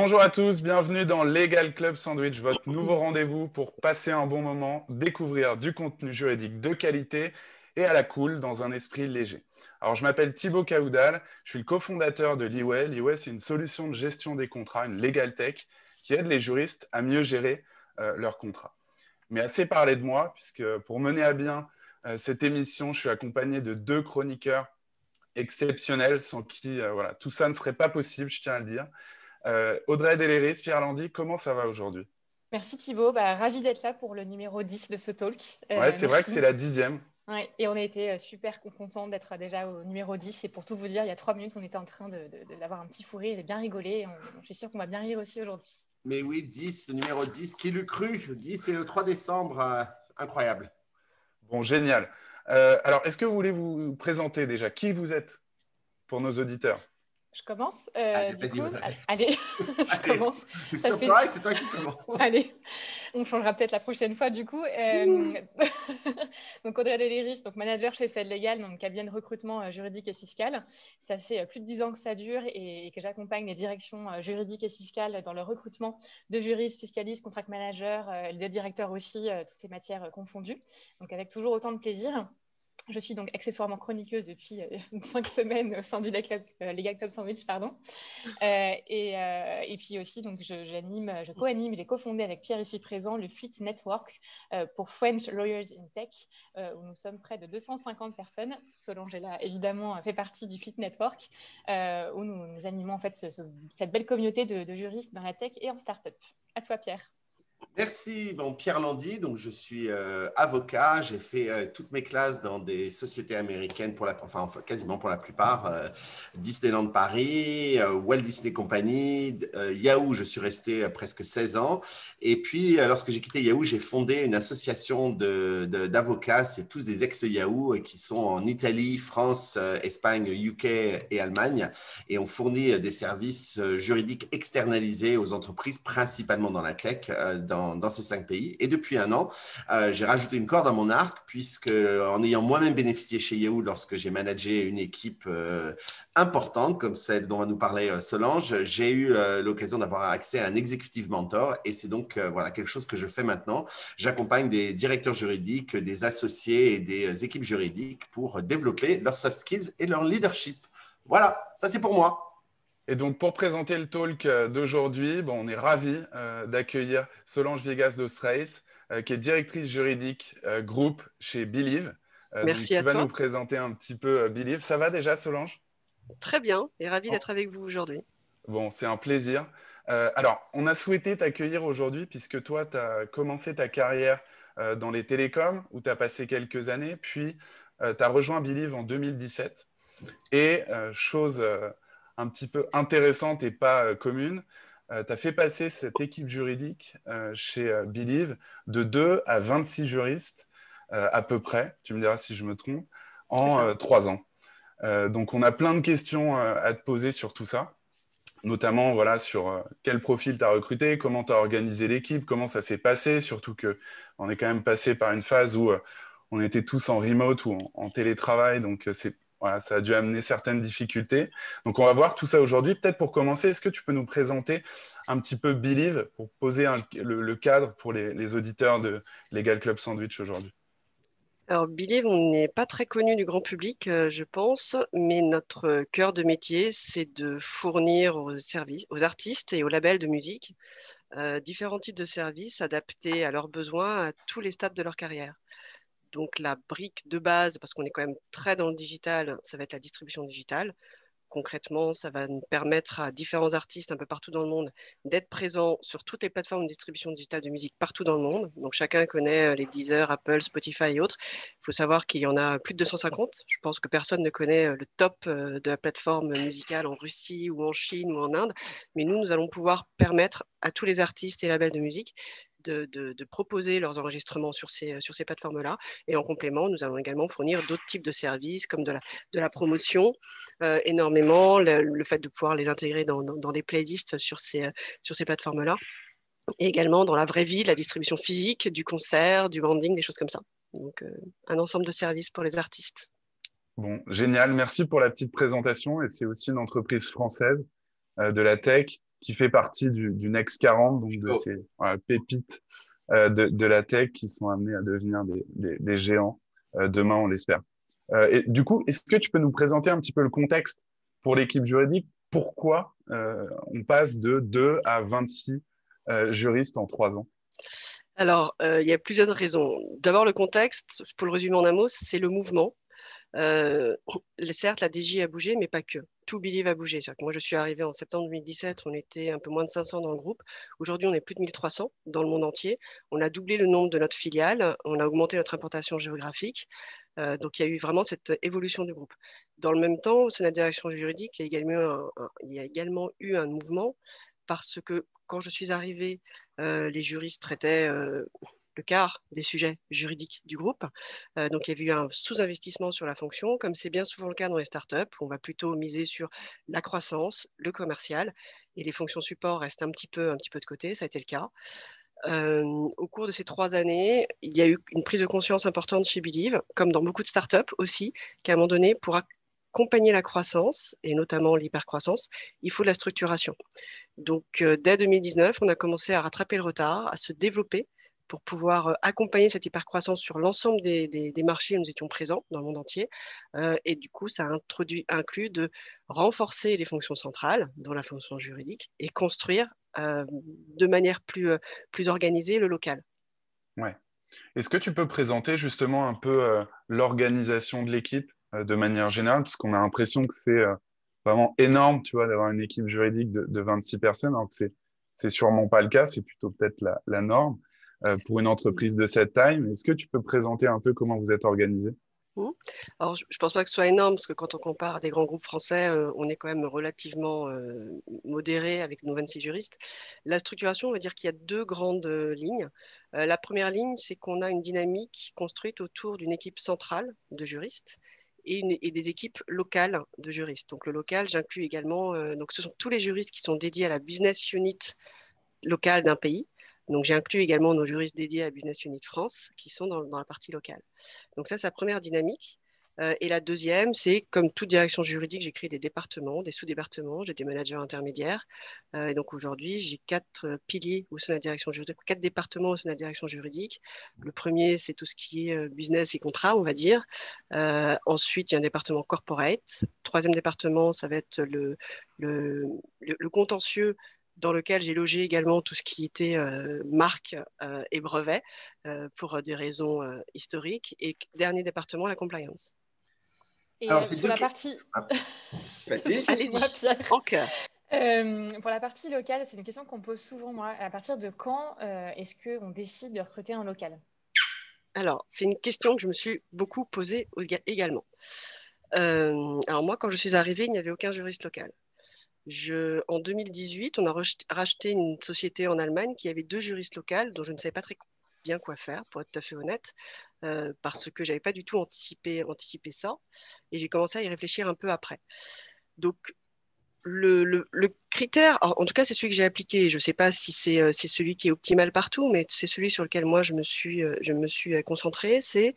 Bonjour à tous, bienvenue dans Legal Club Sandwich, votre nouveau rendez-vous pour passer un bon moment, découvrir du contenu juridique de qualité et à la cool dans un esprit léger. Alors, je m'appelle Thibaut Caoudal, je suis le cofondateur de Liway. Liway, c'est une solution de gestion des contrats, une legal tech, qui aide les juristes à mieux gérer leurs contrats. Mais assez parlé de moi, puisque pour mener à bien cette émission, je suis accompagné de deux chroniqueurs exceptionnels, sans qui voilà, tout ça ne serait pas possible, je tiens à le dire. Audrey Deléris, Pierre Landy, comment ça va aujourd'hui? Merci Thibaut, ravi d'être là pour le numéro 10 de ce talk. Ouais, c'est vrai que c'est Merci. la 10e. Ouais, et on a été super contents d'être déjà au numéro 10. Et pour tout vous dire, il y a 3 minutes, on était en train d'avoir un petit fou rire et bien rigoler. Je suis sûre qu'on va bien rire aussi aujourd'hui. Mais oui, 10, numéro 10, qui l'eût cru? 10 et le 3 décembre, incroyable. Bon, génial. Alors, est-ce que vous voulez vous présenter déjà? Qui vous êtes pour nos auditeurs? Je commence. Allez, Du vas-y, coup, Audrey. allez, je Allez, commence. Ça fait... surprise, c'est toi qui commence. Allez, on changera peut-être la prochaine fois du coup. Donc Audrey Deléris, donc manager chez Fed Legal, donc cabinet de recrutement juridique et fiscal. Ça fait plus de 10 ans que ça dure et que j'accompagne les directions juridiques et fiscales dans le recrutement de juristes, fiscalistes, contract managers, de directeurs aussi, toutes ces matières confondues. Donc avec toujours autant de plaisir. Je suis donc accessoirement chroniqueuse depuis 5 semaines au sein du Legal Club Sandwich, pardon. Et puis aussi, donc, je co-anime, j'ai cofondé avec Pierre ici présent le Fleet Network pour French Lawyers in Tech, où nous sommes près de 250 personnes. Solange est là, évidemment, fait partie du Fleet Network, où nous animons en fait cette belle communauté de juristes dans la tech et en start-up. À toi, Pierre. Merci, bon, Pierre Landy, donc je suis avocat, j'ai fait toutes mes classes dans des sociétés américaines, enfin quasiment pour la plupart, Disneyland Paris, Walt Disney Company, Yahoo, je suis resté presque 16 ans, et puis lorsque j'ai quitté Yahoo, j'ai fondé une association d'avocats, c'est tous des ex-Yahoo qui sont en Italie, France, Espagne, UK et Allemagne, et on fournit des services juridiques externalisés aux entreprises, principalement dans la tech, dans ces 5 pays. Et depuis un an, j'ai rajouté une corde à mon arc, puisque en ayant moi-même bénéficié chez Yahoo lorsque j'ai managé une équipe importante, comme celle dont va nous parler Solange, j'ai eu l'occasion d'avoir accès à un executive mentor. Et c'est donc voilà, quelque chose que je fais maintenant. J'accompagne des directeurs juridiques, des associés et des équipes juridiques pour développer leurs soft skills et leur leadership. Voilà, ça c'est pour moi. Et donc, pour présenter le talk d'aujourd'hui, bon, on est ravis d'accueillir Solange Viegas dos Reis, qui est directrice juridique groupe chez Believe. Donc, Merci tu à vas nous toi. présenter un petit peu Believe. Ça va déjà, Solange? Très bien et ravi Bon, d'être avec vous aujourd'hui. bon, c'est un plaisir. Alors, on a souhaité t'accueillir aujourd'hui puisque toi, tu as commencé ta carrière dans les télécoms où tu as passé quelques années, puis tu as rejoint Believe en 2017. Et chose un petit peu intéressante et pas commune, tu as fait passer cette équipe juridique chez Believe de 2 à 26 juristes à peu près, tu me diras si je me trompe, C'est en ça. 3 ans. Donc on a plein de questions à te poser sur tout ça, notamment voilà, sur quel profil tu as recruté, comment tu as organisé l'équipe, comment ça s'est passé, surtout qu'on est quand même passé par une phase où on était tous en remote ou en télétravail, donc voilà, ça a dû amener certaines difficultés. Donc on va voir tout ça aujourd'hui. Peut-être pour commencer, est-ce que tu peux nous présenter un petit peu Believe pour poser le cadre pour les auditeurs de Legal Club Sandwich aujourd'hui? Alors, Believe, on n'est pas très connu du grand public, je pense, mais notre cœur de métier, c'est de fournir aux services, aux artistes et aux labels de musique différents types de services adaptés à leurs besoins à tous les stades de leur carrière. Donc, la brique de base, parce qu'on est quand même très dans le digital, ça va être la distribution digitale. Concrètement, ça va nous permettre à différents artistes un peu partout dans le monde d'être présents sur toutes les plateformes de distribution digitale de musique partout dans le monde. Donc chacun connaît les Deezer, Apple, Spotify et autres. Il faut savoir qu'il y en a plus de 250. Je pense que personne ne connaît le top de la plateforme musicale en Russie ou en Chine ou en Inde. Mais nous allons pouvoir permettre à tous les artistes et labels de musique de proposer leurs enregistrements sur ces plateformes-là. Et en complément, nous allons également fournir d'autres types de services comme de la promotion, énormément, le fait de pouvoir les intégrer dans des playlists sur ces plateformes-là. Et également dans la vraie vie, la distribution physique, du concert, du branding, des choses comme ça. Donc, un ensemble de services pour les artistes. Bon, génial. Merci pour la petite présentation. Et c'est aussi une entreprise française. de la tech, qui fait partie du Next 40, donc de Oh. ces pépites de la tech qui sont amenés à devenir des géants demain, on l'espère. Et du coup, est-ce que tu peux nous présenter un petit peu le contexte pour l'équipe juridique? Pourquoi on passe de 2 à 26 juristes en 3 ans? Alors, il y a plusieurs raisons. D'abord, le contexte, pour le résumer en un mot, c'est le mouvement. Certes, la DJ a bougé, mais pas que. Tout Believe a bougé. C'est-à-dire que moi, je suis arrivée en septembre 2017, on était un peu moins de 500 dans le groupe. Aujourd'hui, on est plus de 1300 dans le monde entier. On a doublé le nombre de notre filiale, on a augmenté notre implantation géographique. Donc, il y a eu vraiment cette évolution du groupe. Dans le même temps, au sein de la direction juridique, il y a également eu un mouvement parce que quand je suis arrivée, les juristes traitaient le quart des sujets juridiques du groupe. Donc, il y avait eu un sous-investissement sur la fonction, comme c'est bien souvent le cas dans les startups, où on va plutôt miser sur la croissance, le commercial, et les fonctions support restent un petit peu de côté, ça a été le cas. Au cours de ces 3 années, il y a eu une prise de conscience importante chez Believe, comme dans beaucoup de startups aussi, qu'à un moment donné, pour accompagner la croissance, et notamment l'hypercroissance, il faut de la structuration. Donc, dès 2019, on a commencé à rattraper le retard, à se développer pour pouvoir accompagner cette hypercroissance sur l'ensemble des marchés où nous étions présents dans le monde entier. Et du coup, ça inclut de renforcer les fonctions centrales, dont la fonction juridique, et construire de manière plus organisée le local. Ouais. Est-ce que tu peux présenter justement un peu l'organisation de l'équipe de manière générale, parce qu'on a l'impression que c'est vraiment énorme, tu vois, d'avoir une équipe juridique de 26 personnes, alors que c'est sûrement pas le cas, c'est plutôt peut-être la norme pour une entreprise de cette taille. Mais est-ce que tu peux présenter un peu comment vous êtes organisé? Alors, je ne pense pas que ce soit énorme, parce que quand on compare à des grands groupes français, on est quand même relativement modéré avec nos 26 juristes. La structuration, on va dire qu'il y a 2 grandes lignes. La première ligne, c'est qu'on a une dynamique construite autour d'une équipe centrale de juristes et des équipes locales de juristes. Donc, le local, j'inclus également, donc ce sont tous les juristes qui sont dédiés à la business unit locale d'un pays. Donc, j'ai inclus également nos juristes dédiés à Business Unit France qui sont dans la partie locale. Donc, ça, c'est la première dynamique. Et la deuxième, c'est comme toute direction juridique, j'ai créé des départements, des sous-départements, j'ai des managers intermédiaires. Et donc, aujourd'hui, j'ai 4 piliers au sein de la direction juridique, 4 départements au sein de la direction juridique. Le premier, c'est tout ce qui est business et contrat, on va dire. Ensuite, il y a un département corporate. Troisième département, ça va être le contentieux, dans lequel j'ai logé également tout ce qui était marque et brevet pour des raisons historiques. Et dernier département, la compliance. Et Alors, sur la partie... Vas-y. Excuse-moi, Pierre. En cœur. Pour la partie locale, c'est une question qu'on pose souvent, moi. À partir de quand est-ce qu'on décide de recruter un local? Alors, c'est une question que je me suis beaucoup posée également. Alors moi, quand je suis arrivée, il n'y avait aucun juriste local. En 2018, on a racheté une société en Allemagne qui avait 2 juristes locaux dont je ne savais pas très bien quoi faire, pour être tout à fait honnête, parce que je n'avais pas du tout anticipé ça. Et j'ai commencé à y réfléchir un peu après. Donc, le critère, en tout cas, c'est celui que j'ai appliqué. Je ne sais pas si c'est celui qui est optimal partout, mais c'est celui sur lequel moi, je me suis concentrée. C'est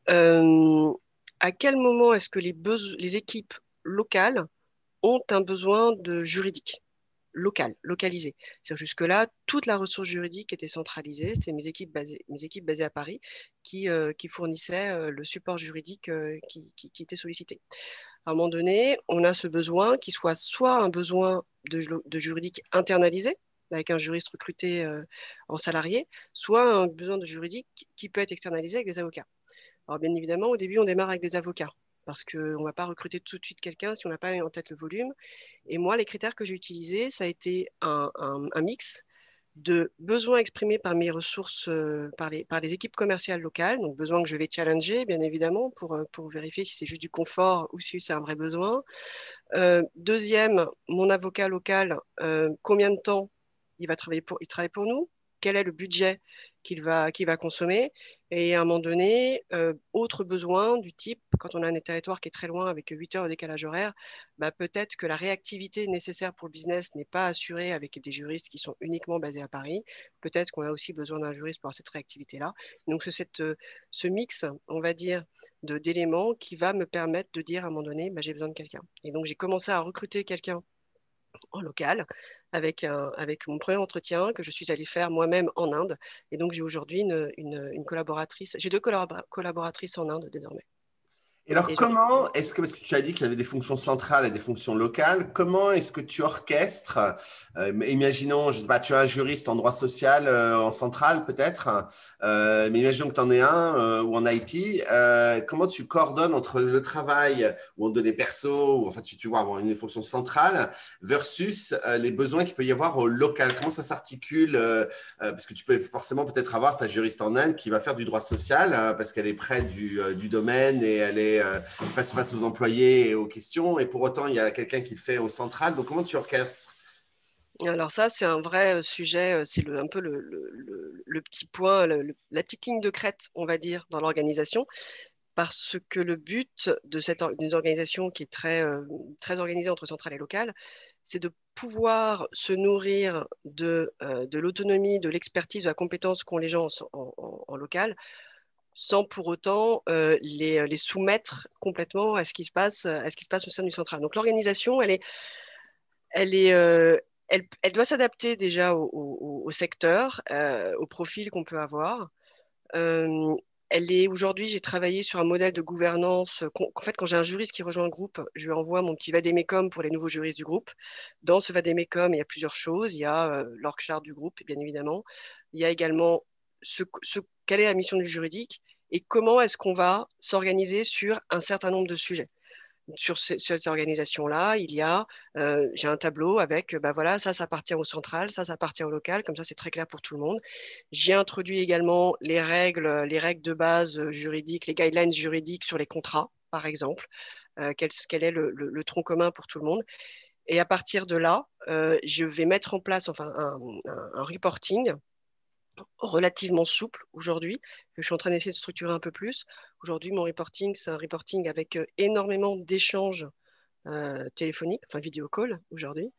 à quel moment est-ce que les équipes locales ont un besoin de juridique localisé. Jusque-là, toute la ressource juridique était centralisée. C'était mes équipes basées à Paris qui fournissaient le support juridique qui était sollicité. À un moment donné, on a ce besoin qui soit un besoin de juridique internalisé, avec un juriste recruté en salarié, soit un besoin de juridique qui peut être externalisé avec des avocats. Alors bien évidemment, au début, on démarre avec des avocats, parce qu'on ne va pas recruter tout de suite quelqu'un si on n'a pas en tête le volume. Et moi, les critères que j'ai utilisés, ça a été un mix de besoins exprimés par mes ressources, par les équipes commerciales locales, donc besoins que je vais challenger, bien évidemment, pour vérifier si c'est juste du confort ou si c'est un vrai besoin. Deuxième, mon avocat local, combien de temps il travaille pour nous? Quel est le budget qu'il va consommer? Et à un moment donné, autre besoin du type, quand on a un territoire qui est très loin avec 8 heures de décalage horaire, peut-être que la réactivité nécessaire pour le business n'est pas assurée avec des juristes qui sont uniquement basés à Paris. Peut-être qu'on a aussi besoin d'un juriste pour avoir cette réactivité-là. Donc, c'est ce mix, on va dire, d'éléments qui va me permettre de dire à un moment donné, j'ai besoin de quelqu'un. Et donc, j'ai commencé à recruter quelqu'un en local, avec mon premier entretien que je suis allée faire moi-même en Inde. Et donc, j'ai aujourd'hui une collaboratrice, j'ai 2 collaboratrices en Inde désormais. Et alors, Et comment est-ce que, parce que tu as dit qu'il y avait des fonctions centrales et des fonctions locales, comment est-ce que tu orchestres, imaginons, je sais pas, tu as un juriste en droit social en centrale peut-être, mais imaginons que tu en aies un ou en IP, comment tu coordonnes entre le travail ou en données perso, ou enfin tu vois, avoir une fonction centrale versus les besoins qu'il peut y avoir au local? Comment ça s'articule parce que tu peux forcément peut-être avoir ta juriste en Inde qui va faire du droit social parce qu'elle est près du domaine et elle est face aux employés et aux questions. Et pour autant, il y a quelqu'un qui le fait au central. Donc, comment tu orchestres? Alors ça, c'est un vrai sujet, c'est un peu le petit point, la petite ligne de crête, on va dire, dans l'organisation, parce que le but d'une organisation qui est très organisée entre centrale et locale, c'est de pouvoir se nourrir de l'autonomie, de l'expertise, de la compétence qu'ont les gens en local, sans pour autant les soumettre complètement à ce qui se passe, au sein du central. Donc l'organisation, elle est, elle doit s'adapter déjà au secteur, au profil qu'on peut avoir. Euh, Aujourd'hui, j'ai travaillé sur un modèle de gouvernance. En fait, quand j'ai un juriste qui rejoint le groupe, je lui envoie mon petit vadémécum pour les nouveaux juristes du groupe. Dans ce vadémécum, il y a plusieurs choses. Il y a l'org chart du groupe, bien évidemment. Il y a également quelle est la mission du juridique et comment est-ce qu'on va s'organiser sur un certain nombre de sujets. Sur cette organisation-là, j'ai un tableau avec, bah voilà, ça appartient au central, ça appartient au local, comme ça c'est très clair pour tout le monde. J'ai introduit également les règles de base juridiques, les guidelines juridiques sur les contrats, par exemple, quel est le tronc commun pour tout le monde. Et à partir de là, je vais mettre en place enfin, un reporting relativement souple aujourd'hui, que je suis en train d'essayer de structurer un peu plus. Aujourd'hui, mon reporting, c'est un reporting avec énormément d'échanges téléphoniques, enfin vidéo call aujourd'hui,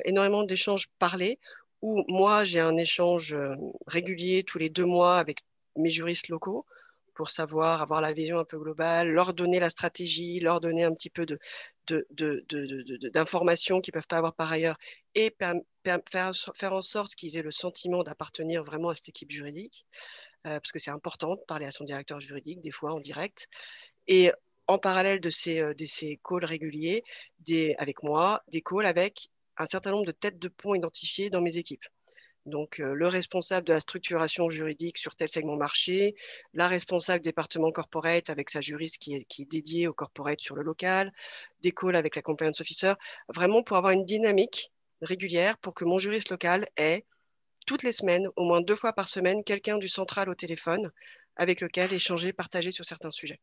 énormément d'échanges parlés, où moi, j'ai un échange régulier tous les 2 mois avec mes juristes locaux pour savoir, avoir la vision un peu globale, leur donner la stratégie, leur donner un petit peu d'informations qu'ils ne peuvent pas avoir par ailleurs et faire en sorte qu'ils aient le sentiment d'appartenir vraiment à cette équipe juridique, parce que c'est important de parler à son directeur juridique, des fois en direct. Et en parallèle de ces calls réguliers, avec moi, des calls avec un certain nombre de têtes de pont identifiées dans mes équipes. Donc, le responsable de la structuration juridique sur tel segment marché, la responsable département corporate avec sa juriste qui est dédiée au corporate sur le local, des calls avec la compliance officer, vraiment pour avoir une dynamique régulière pour que mon juriste local ait toutes les semaines, au moins 2 fois par semaine, quelqu'un du central au téléphone avec lequel échanger, partager sur certains sujets.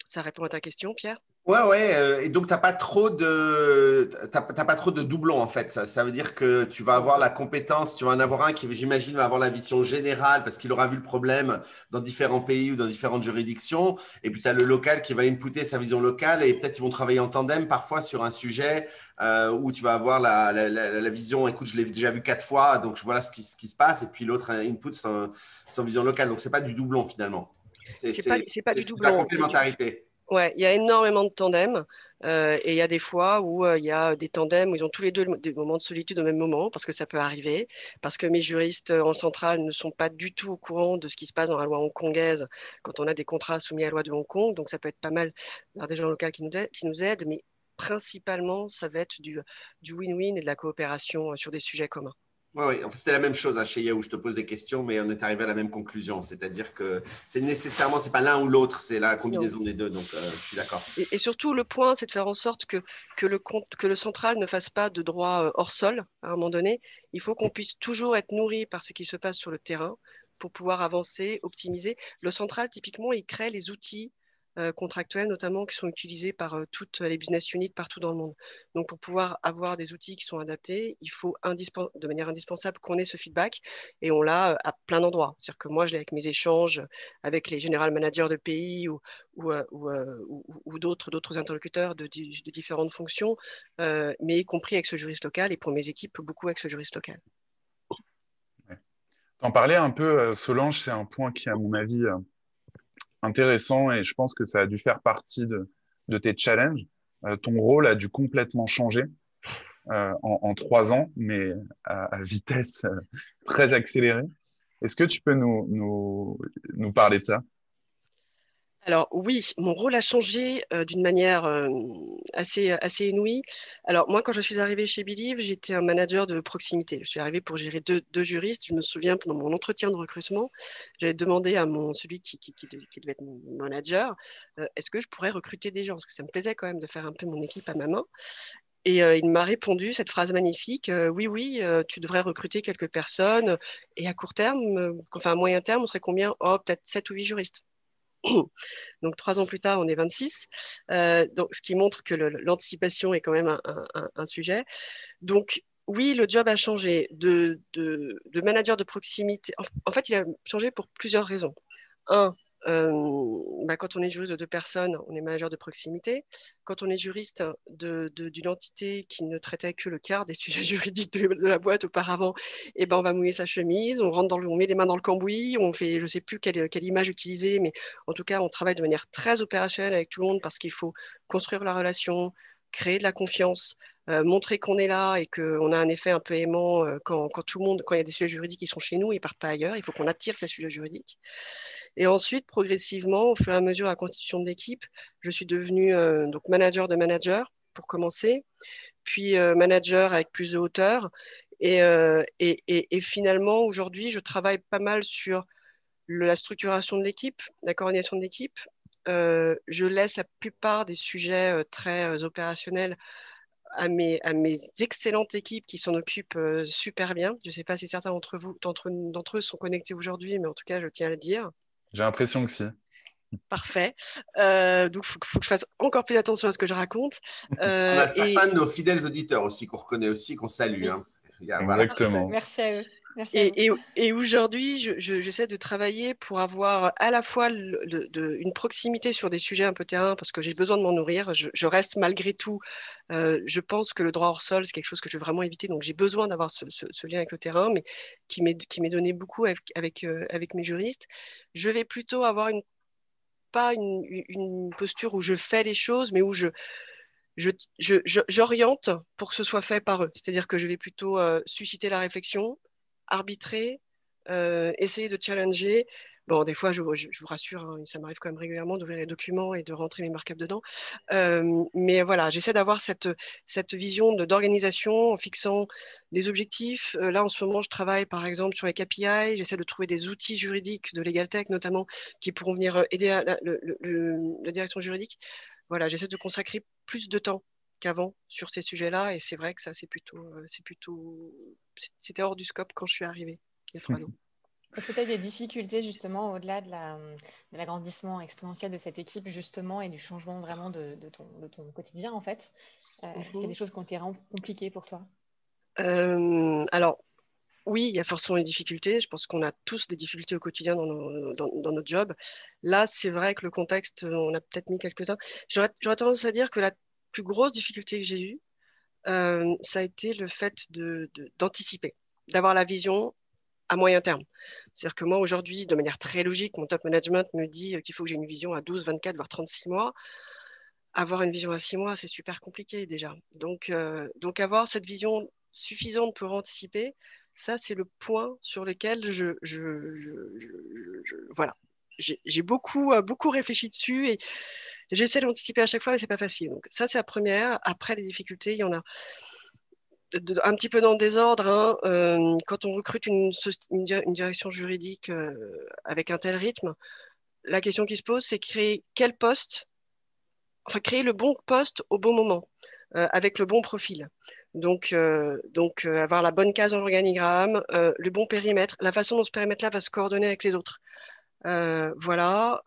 Ça répond à ta question, Pierre? Ouais. Et donc, t'as pas trop de doublons, en fait. Ça veut dire que tu vas avoir la compétence, tu vas en avoir un qui, j'imagine, va avoir la vision générale parce qu'il aura vu le problème dans différents pays ou dans différentes juridictions. Et puis, tu as le local qui va inputer sa vision locale et peut-être ils vont travailler en tandem parfois sur un sujet où tu vas avoir la vision, écoute, je l'ai déjà vu 4 fois, donc voilà ce qui se passe. Et puis, l'autre input son vision locale. Donc, c'est pas du doublon, finalement. C'est C'est pas du de la doublon. complémentarité. Ouais, il y a énormément de tandems et il y a des fois où il y a des tandems où ils ont tous les deux des moments de solitude au même moment parce que ça peut arriver, parce que mes juristes en centrale ne sont pas du tout au courant de ce qui se passe dans la loi hongkongaise quand on a des contrats soumis à la loi de Hong Kong. Donc ça peut être pas mal d'avoir des gens locaux qui nous aident, mais principalement ça va être du win-win et de la coopération sur des sujets communs. Oui, enfin, c'était la même chose chez Yahoo. Je te pose des questions, mais on est arrivé à la même conclusion. C'est-à-dire que c'est pas l'un ou l'autre, c'est la Non. combinaison des deux. Donc, je suis d'accord. Et surtout, le point, c'est de faire en sorte que le central ne fasse pas de droit hors sol à un moment donné. Il faut qu'on puisse toujours être nourri par ce qui se passe sur le terrain pour pouvoir avancer, optimiser. Le central, typiquement, il crée les outils contractuels, notamment, qui sont utilisés par toutes les business units partout dans le monde. Donc, pour pouvoir avoir des outils qui sont adaptés, il faut de manière indispensable qu'on ait ce feedback et on l'a à plein d'endroits. C'est-à-dire que moi, je l'ai avec mes échanges avec les general managers de pays ou d'autres interlocuteurs de différentes fonctions, mais y compris avec ce juriste local et pour mes équipes, beaucoup avec ce juriste local. Ouais. T'en parlais un peu, Solange, c'est un point qui, à mon avis, intéressant et je pense que ça a dû faire partie de tes challenges. ton rôle a dû complètement changer en 3 ans, mais à vitesse très accélérée. Est-ce que tu peux nous parler de ça? Alors oui, mon rôle a changé d'une manière assez inouïe. Alors moi, quand je suis arrivée chez Believe, j'étais un manager de proximité. Je suis arrivée pour gérer deux juristes. Je me souviens, pendant mon entretien de recrutement, j'avais demandé à celui qui devait être mon manager, est-ce que je pourrais recruter des gens? Parce que ça me plaisait quand même de faire un peu mon équipe à ma main. Et il m'a répondu cette phrase magnifique, oui, oui, tu devrais recruter quelques personnes. Et à court terme, enfin à moyen terme, on serait combien? Oh, peut-être 7 ou 8 juristes. Donc 3 ans plus tard, on est 26. Donc, ce qui montre que l'anticipation est quand même un sujet. Donc oui, le job a changé de manager de proximité. En fait, il a changé pour plusieurs raisons. Un, quand on est juriste de 2 personnes, on est manager de proximité. Quand on est juriste d'une entité qui ne traitait que le quart des sujets juridiques de la boîte auparavant, on va mouiller sa chemise, on met les mains dans le cambouis, on fait, je ne sais plus quelle image utiliser, mais en tout cas, on travaille de manière très opérationnelle avec tout le monde parce qu'il faut construire la relation, créer de la confiance, montrer qu'on est là et qu'on a un effet un peu aimant quand il y a des sujets juridiques qui sont chez nous, ils ne partent pas ailleurs. Il faut qu'on attire ces sujets juridiques. Et ensuite, progressivement, au fur et à mesure de la constitution de l'équipe, je suis devenue donc manager de manager pour commencer, puis manager avec plus de hauteur. Et finalement, aujourd'hui, je travaille pas mal sur la structuration de l'équipe, la coordination de l'équipe. Je laisse la plupart des sujets très opérationnels à mes excellentes équipes qui s'en occupent super bien. Je ne sais pas si certains d'entre eux sont connectés aujourd'hui, mais en tout cas, je tiens à le dire. J'ai l'impression que si. Parfait. Donc, faut que je fasse encore plus attention à ce que je raconte. On a certains de nos fidèles auditeurs aussi qu'on reconnaît aussi, qu'on salue. Oui. Hein, voilà. Exactement. Merci à eux. Merci à vous. Et aujourd'hui, j'essaie de travailler pour avoir à la fois une proximité sur des sujets un peu terrain, parce que j'ai besoin de m'en nourrir. Je reste malgré tout, je pense que le droit hors sol, c'est quelque chose que je veux vraiment éviter. Donc j'ai besoin d'avoir ce lien avec le terrain, mais qui m'est donné beaucoup avec mes juristes. Je vais plutôt avoir pas une posture où je fais les choses, mais où j'oriente pour que ce soit fait par eux. C'est-à-dire que je vais plutôt susciter la réflexion, arbitrer, essayer de challenger. Bon, des fois, je vous rassure, hein, ça m'arrive quand même régulièrement d'ouvrir les documents et de rentrer mes markups dedans. Mais voilà, j'essaie d'avoir cette vision d'organisation en fixant des objectifs. Là, en ce moment, je travaille par exemple sur les KPI. J'essaie de trouver des outils juridiques de LegalTech notamment qui pourront venir aider la direction juridique. Voilà, j'essaie de consacrer plus de temps qu'avant sur ces sujets-là. Et c'est vrai que ça, c'était hors du scope quand je suis arrivée il y a 3 ans. Est-ce que tu as eu des difficultés justement au-delà de l'agrandissement exponentiel de cette équipe justement et du changement vraiment de ton quotidien en fait? Est-ce qu'il y a des choses qui ont été vraiment compliquées pour toi? Alors, oui, il y a forcément des difficultés. Je pense qu'on a tous des difficultés au quotidien dans notre job. Là, c'est vrai que le contexte, on a peut-être mis quelques-uns. J'aurais tendance à dire que la plus grosse difficulté que j'ai eue, ça a été le fait d'anticiper, d'avoir la vision à moyen terme. C'est-à-dire que moi, aujourd'hui, de manière très logique, mon top management me dit qu'il faut que j'ai une vision à 12, 24, voire 36 mois. Avoir une vision à 6 mois, c'est super compliqué déjà. Donc avoir cette vision suffisante pour anticiper, ça, c'est le point sur lequel voilà. J'ai beaucoup réfléchi dessus et j'essaie d'anticiper à chaque fois, mais c'est pas facile. Donc ça, c'est la première. Après, les difficultés, il y en a un petit peu dans le désordre. Hein. Quand on recrute une direction juridique avec un tel rythme, la question qui se pose, c'est créer quel poste, enfin créer le bon poste au bon moment, avec le bon profil. Donc avoir la bonne case dans l'organigramme, le bon périmètre, la façon dont ce périmètre-là va se coordonner avec les autres. Voilà.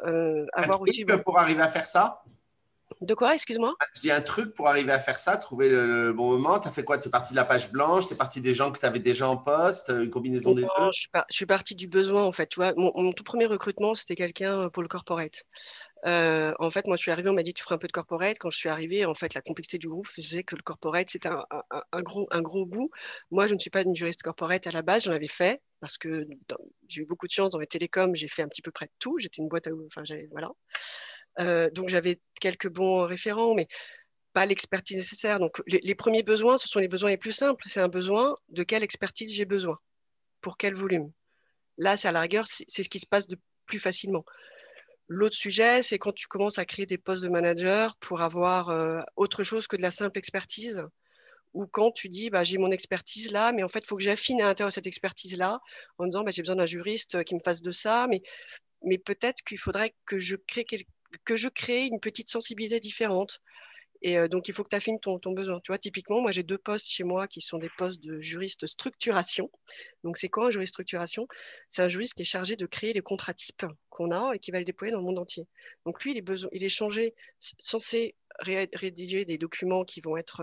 Avoir aussi pour arriver à faire ça? De quoi, excuse-moi? Je dis un truc pour arriver à faire ça, trouver le bon moment. Tu as fait quoi? Tu es parti de la page blanche? Tu es parti des gens que tu avais déjà en poste? Une combinaison des deux? Je suis partie du besoin, en fait. Tu vois, mon tout premier recrutement, c'était quelqu'un pour le corporate. En fait, moi, je suis arrivée, on m'a dit, tu ferais un peu de corporate. Quand je suis arrivée, en fait, la complexité du groupe faisait que le corporate, c'était un gros bout. Moi, je ne suis pas une juriste corporate à la base. J'en avais fait parce que j'ai eu beaucoup de chance dans les télécoms. J'ai fait un petit peu près de tout. J'étais une boîte à... Enfin, voilà. Donc, j'avais quelques bons référents, mais pas l'expertise nécessaire. Donc, les premiers besoins, ce sont les besoins les plus simples. C'est un besoin de quelle expertise j'ai besoin, pour quel volume. Là, c'est à la rigueur, c'est ce qui se passe de plus facilement. L'autre sujet, c'est quand tu commences à créer des postes de manager pour avoir autre chose que de la simple expertise, ou quand tu dis, bah, j'ai mon expertise là, mais en fait, il faut que j'affine à l'intérieur de cette expertise-là, en disant, bah, j'ai besoin d'un juriste qui me fasse de ça, mais peut-être qu'il faudrait que je crée une petite sensibilité différente. Et donc, il faut que tu affines ton besoin. Tu vois, typiquement, moi, j'ai 2 postes chez moi qui sont des postes de juriste structuration. Donc, c'est quoi un juriste structuration? C'est un juriste qui est chargé de créer les contrats types qu'on a et qui va les déployer dans le monde entier. Donc, lui, il est censé rédiger des documents qui vont être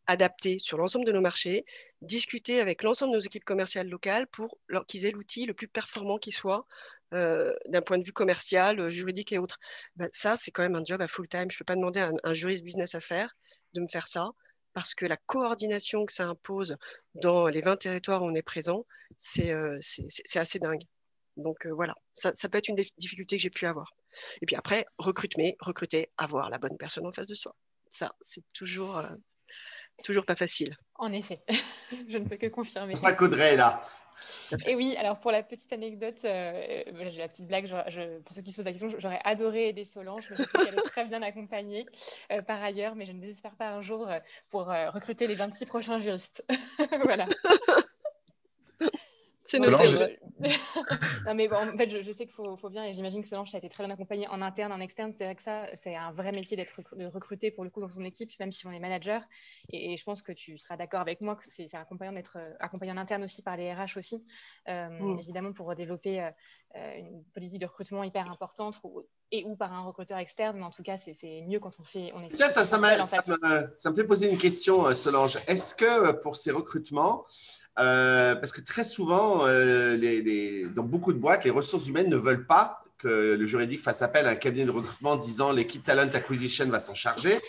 adaptés sur l'ensemble de nos marchés, discuter avec l'ensemble de nos équipes commerciales locales pour qu'ils aient l'outil le plus performant qui soit d'un point de vue commercial, juridique et autres. Ben, ça, c'est quand même un job à full time. Je ne peux pas demander à un juriste business à faire de me faire ça parce que la coordination que ça impose dans les 20 territoires où on est présent, c'est assez dingue. Donc voilà, ça peut être une des difficultés que j'ai pu avoir. Et puis après, recruter, avoir la bonne personne en face de soi. Ça, c'est toujours pas facile. En effet, je ne peux que confirmer. Ça coderait là. Et oui, alors pour la petite anecdote, j'ai la petite blague, pour ceux qui se posent la question, j'aurais adoré aider Solange, mais je sais qu'elle est très bien accompagnée par ailleurs, mais je ne désespère pas un jour pour recruter les 26 prochains juristes. Voilà. C'est Donc, noté. non, mais bon, en fait, je sais qu'il faut bien, et j'imagine que Solange, ça a été très bien accompagné en interne, en externe. C'est vrai que ça, c'est un vrai métier de recruter pour le coup dans son équipe, même si on est manager. Et je pense que tu seras d'accord avec moi que c'est accompagnant d'être accompagné en interne aussi par les RH aussi, évidemment pour développer une politique de recrutement hyper importante ou par un recruteur externe. Mais en tout cas, c'est mieux quand on est. Tiens, ça me fait poser une question, Solange. Est-ce que pour ces recrutements, parce que très souvent, dans beaucoup de boîtes, les ressources humaines ne veulent pas que le juridique fasse appel à un cabinet de recrutement disant l'équipe Talent Acquisition va s'en charger.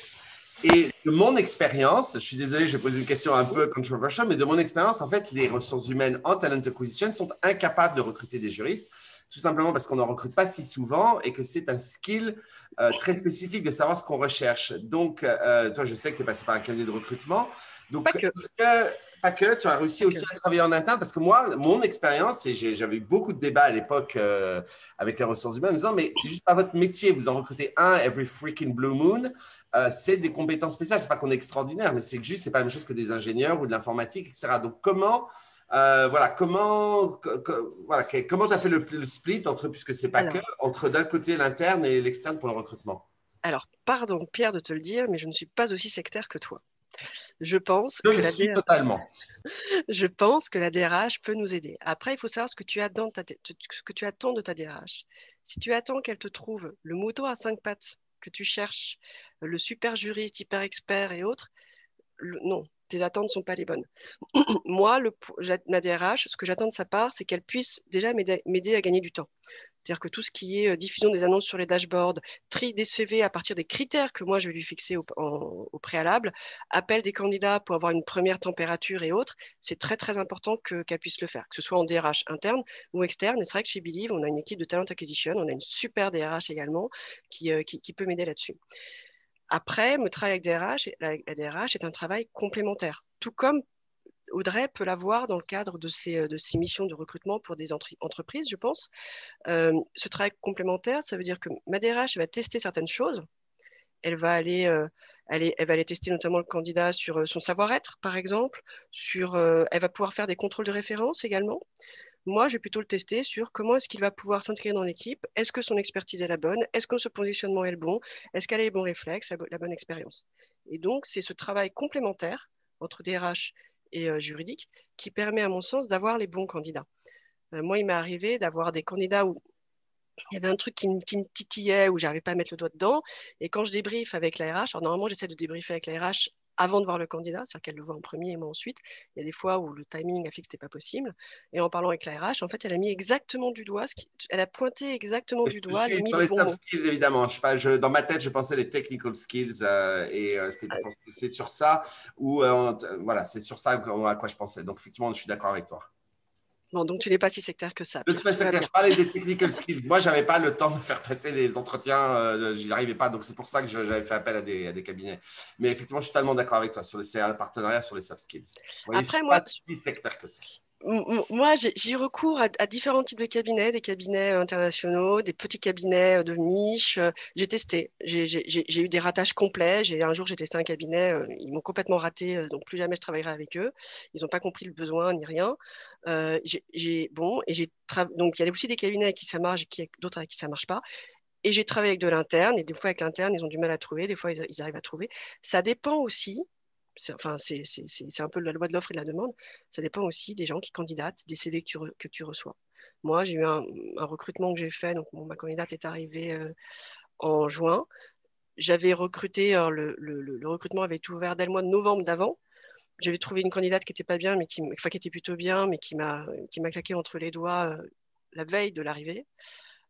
Et de mon expérience, je suis désolé, je vais poser une question un peu controversial, mais de mon expérience, en fait, les ressources humaines en Talent Acquisition sont incapables de recruter des juristes, tout simplement parce qu'on n'en recrute pas si souvent et que c'est un skill très spécifique de savoir ce qu'on recherche. Donc, toi, je sais que tu es passé par un cabinet de recrutement. Donc, pas que tu as réussi aussi à travailler en interne, parce que moi, mon expérience, et j'avais eu beaucoup de débats à l'époque avec les ressources humaines, en me disant, mais c'est juste pas votre métier, vous en recrutez un every freaking blue moon, c'est des compétences spéciales, c'est pas qu'on est extraordinaire, mais c'est que juste, c'est pas la même chose que des ingénieurs ou de l'informatique, etc. Donc, comment tu as fait le split entre, puisque c'est pas entre d'un côté l'interne et l'externe pour le recrutement? Alors, pardon Pierre de te le dire, mais je ne suis pas aussi sectaire que toi. Je pense que la DRH peut nous aider. Après, il faut savoir ce que tu attends de ta DRH. Si tu attends qu'elle te trouve le mouton à 5 pattes que tu cherches, le super juriste, hyper expert et autres, non, tes attentes ne sont pas les bonnes. Moi, ma DRH, ce que j'attends de sa part, c'est qu'elle puisse déjà m'aider à gagner du temps. C'est-à-dire que tout ce qui est diffusion des annonces sur les dashboards, tri des CV à partir des critères que moi je vais lui fixer au préalable, appel des candidats pour avoir une première température et autres, c'est très très important qu'elle puisse le faire, que ce soit en DRH interne ou externe. Et c'est vrai que chez Believe, on a une équipe de talent acquisition, on a une super DRH également qui peut m'aider là-dessus. Après, me travailler avec la DRH est un travail complémentaire, tout comme Audrey peut l'avoir dans le cadre de ses missions de recrutement pour des entreprises, je pense. Ce travail complémentaire, ça veut dire que ma DRH va tester certaines choses. Elle va aller tester notamment le candidat sur son savoir-être, par exemple. Elle va pouvoir faire des contrôles de référence également. Moi, je vais plutôt le tester sur comment est-ce qu'il va pouvoir s'intégrer dans l'équipe. Est-ce que son expertise est la bonne? Est-ce que ce positionnement est le bon? Est-ce qu'elle a les bons réflexes, la bonne expérience? Et donc, c'est ce travail complémentaire entre DRH et juridique qui permet, à mon sens, d'avoir les bons candidats. Moi, il m'est arrivé d'avoir des candidats où il y avait un truc qui me titillait, où je n'arrivais pas à mettre le doigt dedans. Et quand je débriefe avec la RH, alors normalement, j'essaie de débriefer avec la RH avant de voir le candidat, c'est-à-dire qu'elle le voit en premier et moi ensuite. Il y a des fois où le timing a fait que ce n'était pas possible. Et en parlant avec la RH, en fait, elle a mis exactement du doigt, elle a pointé exactement du doigt. Je suis dans les soft skills, évidemment. Dans ma tête, je pensais les technical skills c'est sur ça c'est sur ça à quoi je pensais. Donc, effectivement, je suis d'accord avec toi. Bon, donc tu n'es pas si sectaire que ça. Je suis pas sectaire, je parlais des technical skills. Moi, je n'avais pas le temps de faire passer les entretiens, je n'y arrivais pas. Donc, c'est pour ça que j'avais fait appel à des cabinets. Mais effectivement, je suis totalement d'accord avec toi c'est un partenariat sur les soft skills. Vous voyez, je ne suis pas si sectaire que ça. Moi, j'ai recours à différents types de cabinets, des cabinets internationaux, des petits cabinets de niche. J'ai testé. J'ai eu des ratages complets. Un jour, j'ai testé un cabinet. Ils m'ont complètement raté, donc plus jamais je travaillerai avec eux. Ils n'ont pas compris le besoin ni rien. Donc, il y a aussi des cabinets avec qui ça marche et d'autres avec qui ça ne marche pas. Et j'ai travaillé avec de l'interne. Et des fois, avec l'interne, ils ont du mal à trouver. Des fois, ils arrivent à trouver. Ça dépend aussi. C'est un peu la loi de l'offre et de la demande. Ça dépend aussi des gens qui candidatent, des CV que tu reçois. Moi, j'ai eu un recrutement que j'ai fait. Donc, ma candidate est arrivée en juin. J'avais recruté, le recrutement avait été ouvert dès le mois de novembre d'avant. J'avais trouvé une candidate qui n'était pas bien, qui était plutôt bien, mais qui m'a claqué entre les doigts la veille de l'arrivée.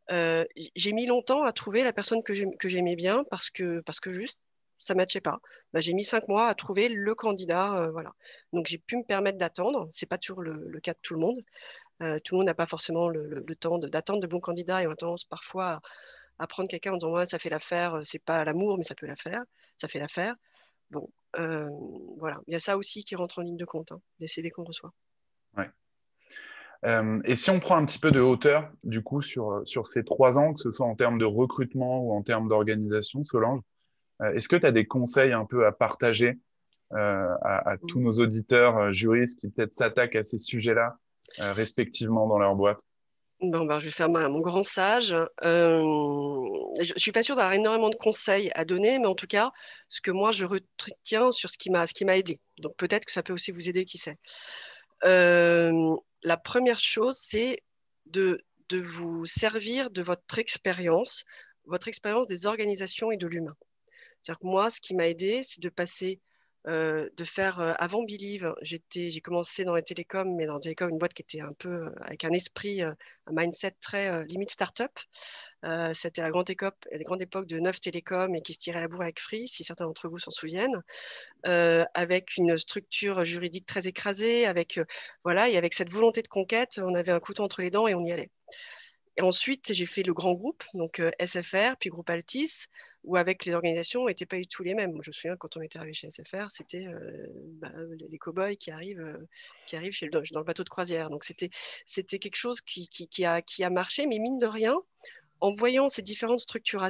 J'ai mis longtemps à trouver la personne que j'aimais bien parce que juste ça ne matchait pas. J'ai mis 5 mois à trouver le candidat. Voilà. Donc, j'ai pu me permettre d'attendre. Ce n'est pas toujours le cas de tout le monde. Tout le monde n'a pas forcément le temps d'attendre de bons candidats et on a tendance parfois à prendre quelqu'un en disant ouais, ça fait l'affaire. Ce n'est pas l'amour, mais ça peut l'affaire. Ça fait l'affaire. Bon, voilà. Il y a ça aussi qui rentre en ligne de compte, les CV qu'on reçoit. Ouais. Et si on prend un petit peu de hauteur, du coup, sur ces 3 ans, que ce soit en termes de recrutement ou en termes d'organisation, Solange, est-ce que tu as des conseils un peu à partager à tous nos auditeurs juristes qui peut-être s'attaquent à ces sujets-là respectivement dans leur boîte? Bon, je vais faire mon grand sage. Je ne suis pas sûre d'avoir énormément de conseils à donner, mais en tout cas, ce que moi, je retiens sur ce qui m'a aidé. Donc, peut-être que ça peut aussi vous aider, qui sait. La première chose, c'est de vous servir de votre expérience des organisations et de l'humain. C'est-à-dire que moi, ce qui m'a aidé, c'est de passer, de faire avant Believe, j'ai commencé dans les télécoms, mais dans les télécoms, une boîte qui était un peu avec un esprit, un mindset très limite start-up. C'était la grande époque de Neuf Télécom et qui se tirait la bourre avec Free, si certains d'entre vous s'en souviennent, avec une structure juridique très écrasée, voilà, et avec cette volonté de conquête, on avait un couteau entre les dents et on y allait. Et ensuite, j'ai fait le grand groupe, donc SFR, puis groupe Altis, où avec les organisations n'étaient pas du tout les mêmes. Moi, je me souviens, quand on était arrivé chez SFR, c'était les cow-boys qui arrivent dans le bateau de croisière. Donc, c'était quelque chose qui a marché, mais mine de rien, en voyant ces différentes structures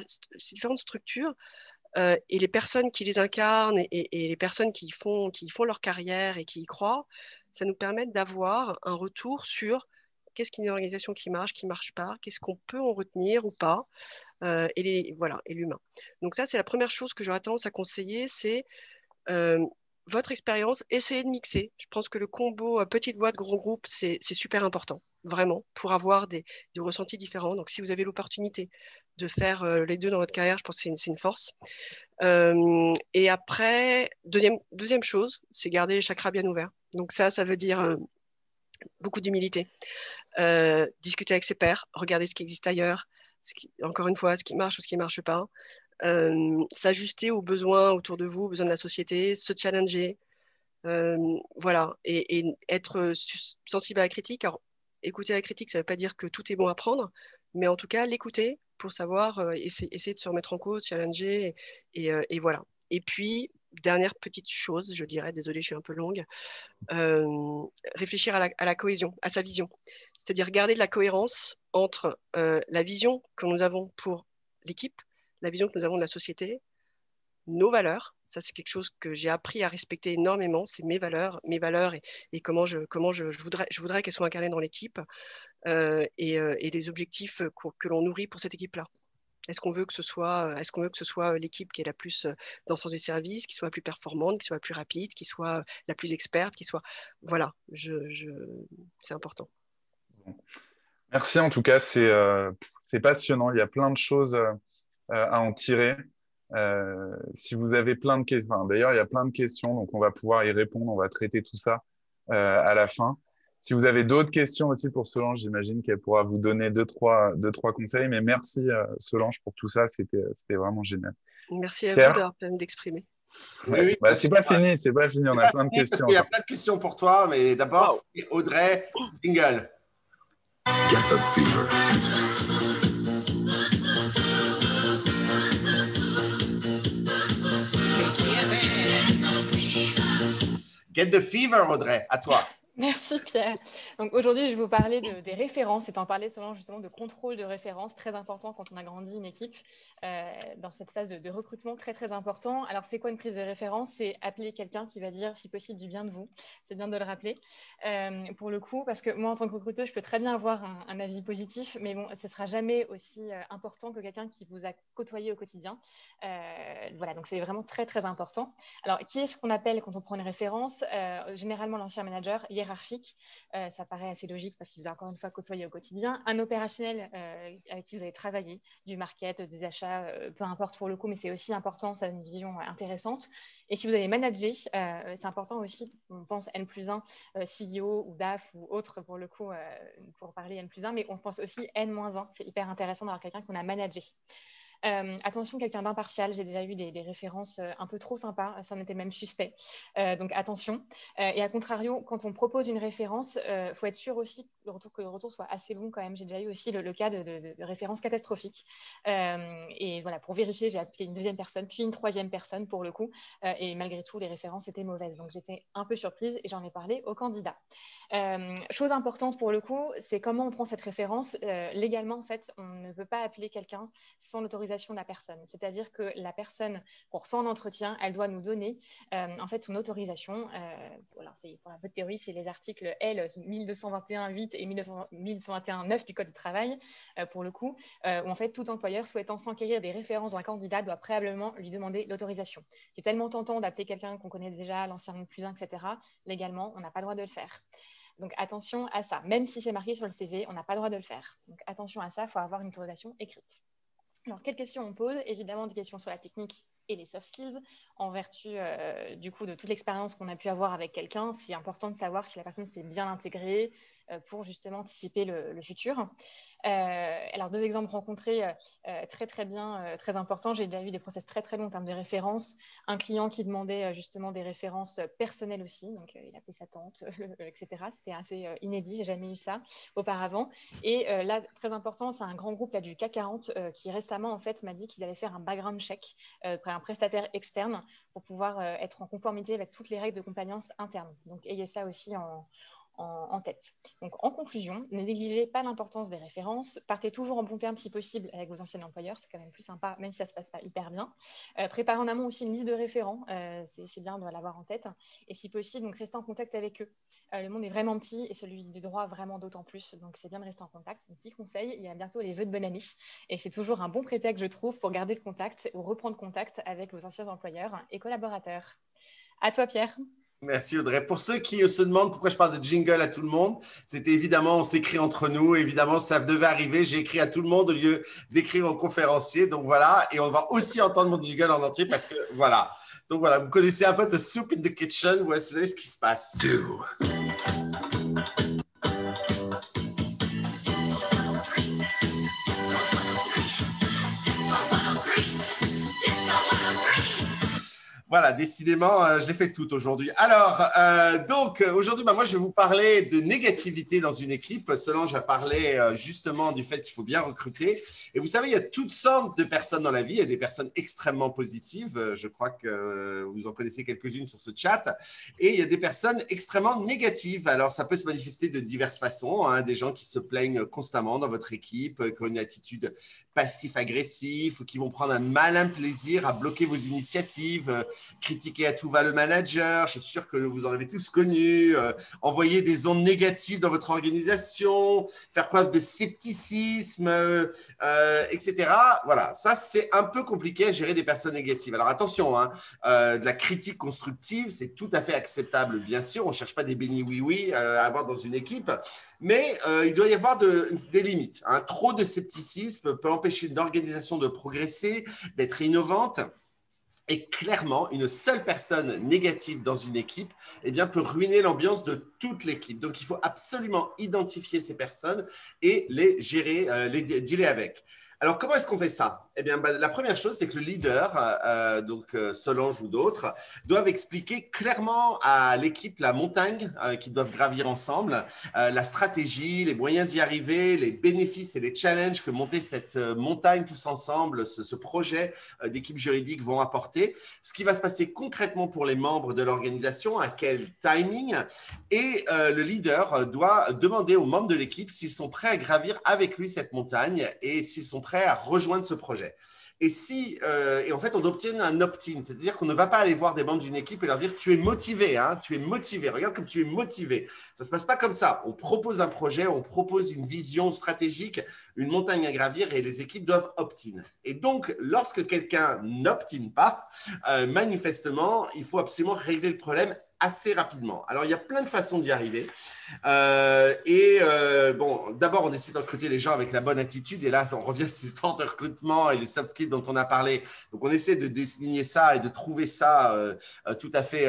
et les personnes qui les incarnent et les personnes qui font leur carrière et qui y croient, ça nous permet d'avoir un retour sur qu'est-ce qu'une organisation qui marche pas, qu'est-ce qu'on peut en retenir ou pas, et l'humain. Donc ça, c'est la première chose que j'aurais tendance à conseiller, c'est votre expérience, essayez de mixer. Je pense que le combo petite boîte, grand groupe, c'est super important, vraiment, pour avoir des ressentis différents. Donc si vous avez l'opportunité de faire les deux dans votre carrière, je pense que c'est une force. Et après, deuxième chose, c'est garder les chakras bien ouverts. Donc ça veut dire beaucoup d'humilité. Discuter avec ses pairs, regarder ce qui existe ailleurs, encore une fois, ce qui marche ou ce qui ne marche pas, s'ajuster aux besoins autour de vous, aux besoins de la société, se challenger, voilà, et être sensible à la critique. Alors, écouter la critique, ça ne veut pas dire que tout est bon à prendre, mais en tout cas, l'écouter pour savoir essayer de se remettre en cause, challenger, et voilà. Et puis, dernière petite chose, je dirais, désolée, je suis un peu longue, réfléchir à la cohésion, à sa vision. C'est-à-dire garder de la cohérence entre la vision que nous avons pour l'équipe, la vision que nous avons de la société, nos valeurs. Ça, c'est quelque chose que j'ai appris à respecter énormément. C'est mes valeurs et comment je voudrais qu'elles soient incarnées dans l'équipe et les objectifs que l'on nourrit pour cette équipe-là. Est-ce qu'on veut que ce soit l'équipe qui est la plus dans le sens du service, qui soit la plus performante, qui soit la plus rapide, qui soit la plus experte, qui soit... Voilà, c'est important. Merci en tout cas, c'est passionnant. Il y a plein de choses à en tirer. Si vous avez plein de questions, d'ailleurs, il y a plein de questions, donc on va pouvoir y répondre. On va traiter tout ça à la fin. Si vous avez d'autres questions aussi pour Solange, j'imagine qu'elle pourra vous donner deux, trois conseils. Mais merci Solange pour tout ça, c'était vraiment génial. Merci à vous d'avoir permis d'exprimer. Oui, c'est pas fini, on a plein de questions. Il y a plein de questions pour toi, mais d'abord, c'est Audrey, jingle. Get the fever. Get the fever, Audrey, à toi. Merci Pierre. Donc aujourd'hui, je vais vous parler des références et t'en parler selon justement de contrôle de références, très important quand on a grandi une équipe dans cette phase de recrutement, très très important. Alors c'est quoi une prise de référence? C'est appeler quelqu'un qui va dire si possible du bien de vous. C'est bien de le rappeler pour le coup, parce que moi en tant que recruteuse, je peux très bien avoir un avis positif, mais bon, ce sera jamais aussi important que quelqu'un qui vous a côtoyé au quotidien. Voilà, donc c'est vraiment très très important. Alors qui est-ce qu'on appelle quand on prend une référence? Généralement l'ancien manager hiérarchique, ça paraît assez logique parce qu'il vous a encore une fois côtoyé au quotidien. Un opérationnel avec qui vous avez travaillé, du market, des achats, peu importe pour le coup, mais c'est aussi important, ça a une vision intéressante. Et si vous avez managé, c'est important aussi, on pense N+1, CEO ou DAF ou autre pour le coup, pour parler N+1, mais on pense aussi N-1, c'est hyper intéressant d'avoir quelqu'un qu'on a managé. Attention, quelqu'un d'impartial. J'ai déjà eu des références un peu trop sympas, ça en était même suspect. Donc attention. Et à contrario, quand on propose une référence, il faut être sûr aussi que le retour soit assez bon quand même. J'ai déjà eu aussi le cas de références catastrophiques. Et voilà, pour vérifier, j'ai appelé une deuxième personne, puis une troisième personne pour le coup. Et malgré tout, les références étaient mauvaises. Donc j'étais un peu surprise et j'en ai parlé au candidat. Chose importante pour le coup, c'est comment on prend cette référence. Légalement, en fait, on ne peut pas appeler quelqu'un sans l'autorisation de la personne. C'est-à-dire que la personne qu'on reçoit en entretien, elle doit nous donner en fait son autorisation. Pour un peu de théorie, c'est les articles L 1221.8 et 1121.9 du Code du travail, pour le coup, où en fait tout employeur souhaitant s'enquérir des références d'un candidat doit préalablement lui demander l'autorisation. C'est tellement tentant d'appeler quelqu'un qu'on connaît déjà, l'ancien N+1, etc. Légalement, on n'a pas le droit de le faire. Donc attention à ça. Même si c'est marqué sur le CV, on n'a pas le droit de le faire. Donc attention à ça, il faut avoir une autorisation écrite. Alors, quelles questions on pose? Évidemment, des questions sur la technique et les soft skills. En vertu du coup de toute l'expérience qu'on a pu avoir avec quelqu'un, c'est important de savoir si la personne s'est bien intégrée pour justement anticiper le futur. Alors, deux exemples rencontrés très très bien, très importants. J'ai déjà eu des process très très longs en termes de références. Un client qui demandait justement des références personnelles aussi, donc il appelait sa tante, etc. C'était assez inédit, j'ai jamais eu ça auparavant. Et là, très important, c'est un grand groupe là, du CAC 40 qui récemment en fait m'a dit qu'ils allaient faire un background check près un prestataire externe pour pouvoir être en conformité avec toutes les règles de compliance interne. Donc ayez ça aussi en tête. Donc, en conclusion, ne négligez pas l'importance des références. Partez toujours en bon terme si possible avec vos anciens employeurs. C'est quand même plus sympa, même si ça ne se passe pas hyper bien. Préparez en amont aussi une liste de référents. C'est bien de l'avoir en tête. Et si possible, donc restez en contact avec eux. Le monde est vraiment petit et celui du droit vraiment d'autant plus. Donc, c'est bien de rester en contact. Un petit conseil, il y a bientôt les vœux de bonne année. Et c'est toujours un bon prétexte, je trouve, pour garder le contact ou reprendre contact avec vos anciens employeurs et collaborateurs. À toi, Pierre. Merci Audrey. Pour ceux qui se demandent pourquoi je parle de jingle à tout le monde, c'était évidemment, on s'écrit entre nous. Évidemment, ça devait arriver. J'ai écrit à tout le monde au lieu d'écrire aux conférenciers. Donc voilà. Et on va aussi entendre mon jingle en entier parce que voilà. Donc voilà, vous connaissez un peu The Soup in the Kitchen. Vous savez ce qui se passe. Voilà, décidément, je l'ai fait toute aujourd'hui. Alors, donc, aujourd'hui, moi, je vais vous parler de négativité dans une équipe. Solange a parlé justement du fait qu'il faut bien recruter. Et vous savez, il y a toutes sortes de personnes dans la vie. Il y a des personnes extrêmement positives. Je crois que vous en connaissez quelques-unes sur ce chat. Et il y a des personnes extrêmement négatives. Alors, ça peut se manifester de diverses façons. Des gens qui se plaignent constamment dans votre équipe, qui ont une attitude passif-agressif ou qui vont prendre un malin plaisir à bloquer vos initiatives, critiquer à tout va le manager, je suis sûr que vous en avez tous connu, envoyer des ondes négatives dans votre organisation, faire preuve de scepticisme, etc. Voilà, ça c'est un peu compliqué à gérer des personnes négatives. Alors attention, de la critique constructive, c'est tout à fait acceptable, bien sûr, on ne cherche pas des bénis oui-oui à avoir dans une équipe, mais il doit y avoir des limites. Trop de scepticisme peut empêcher une organisation de progresser, d'être innovante. Et clairement, une seule personne négative dans une équipe peut ruiner l'ambiance de toute l'équipe. Donc, il faut absolument identifier ces personnes et les gérer, les dealer avec. Alors, comment est-ce qu'on fait ça? Eh bien, la première chose, c'est que le leader, Solange ou d'autres, doivent expliquer clairement à l'équipe la montagne qu'ils doivent gravir ensemble, la stratégie, les moyens d'y arriver, les bénéfices et les challenges que monter cette montagne tous ensemble, ce projet d'équipe juridique vont apporter, ce qui va se passer concrètement pour les membres de l'organisation, à quel timing, et le leader doit demander aux membres de l'équipe s'ils sont prêts à gravir avec lui cette montagne et s'ils sont prêts à rejoindre ce projet. Et en fait, on obtient un opt-in, c'est-à-dire qu'on ne va pas aller voir des membres d'une équipe et leur dire tu es motivé, hein, tu es motivé, regarde comme tu es motivé. Ça ne se passe pas comme ça. On propose un projet, on propose une vision stratégique, une montagne à gravir et les équipes doivent opt-in. Et donc, lorsque quelqu'un n'opt-in pas, manifestement, il faut absolument régler le problème assez rapidement. Alors, il y a plein de façons d'y arriver. Bon, d'abord, on essaie de recruter les gens avec la bonne attitude. Et là, on revient à cette histoire de recrutement et les soft skills dont on a parlé. Donc, on essaie de désigner ça et de trouver ça tout à fait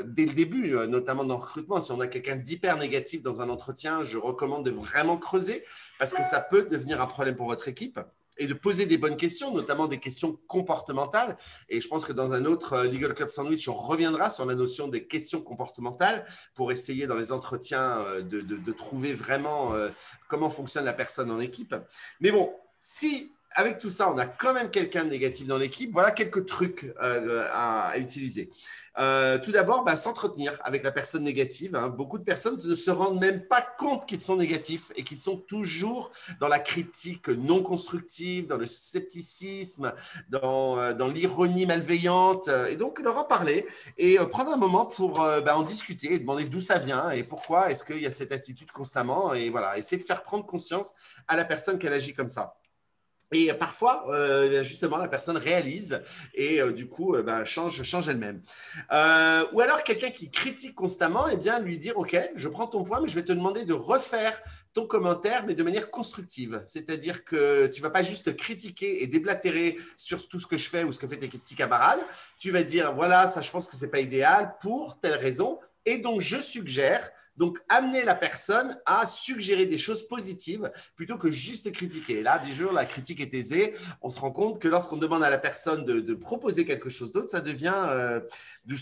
dès le début, notamment dans le recrutement. Si on a quelqu'un d'hyper négatif dans un entretien, je recommande de vraiment creuser parce que ça peut devenir un problème pour votre équipe. Et de poser des bonnes questions, notamment des questions comportementales. Et je pense que dans un autre Legal Club Sandwich, on reviendra sur la notion des questions comportementales pour essayer dans les entretiens de trouver vraiment comment fonctionne la personne en équipe. Mais bon, si avec tout ça, on a quand même quelqu'un de négatif dans l'équipe, voilà quelques trucs à utiliser. Tout d'abord, s'entretenir avec la personne négative. Hein. Beaucoup de personnes ne se rendent même pas compte qu'ils sont négatifs et qu'ils sont toujours dans la critique non constructive, dans le scepticisme, dans l'ironie malveillante. Et donc, leur en parler et prendre un moment pour en discuter et demander d'où ça vient et pourquoi est-ce qu'il y a cette attitude constamment. Et voilà, essayer de faire prendre conscience à la personne qu'elle agit comme ça. Et parfois, justement, la personne réalise et du coup, change elle-même. Ou alors, quelqu'un qui critique constamment, eh bien, lui dire, OK, je prends ton point, mais je vais te demander de refaire ton commentaire, mais de manière constructive. C'est-à-dire que tu ne vas pas juste critiquer et déblatérer sur tout ce que je fais ou ce que fait tes petits camarades. Tu vas dire, voilà, ça, je pense que ce n'est pas idéal pour telle raison. Et donc, je suggère… Donc, amener la personne à suggérer des choses positives plutôt que juste critiquer. Et là, du jour, la critique est aisée. On se rend compte que lorsqu'on demande à la personne de proposer quelque chose d'autre, ça devient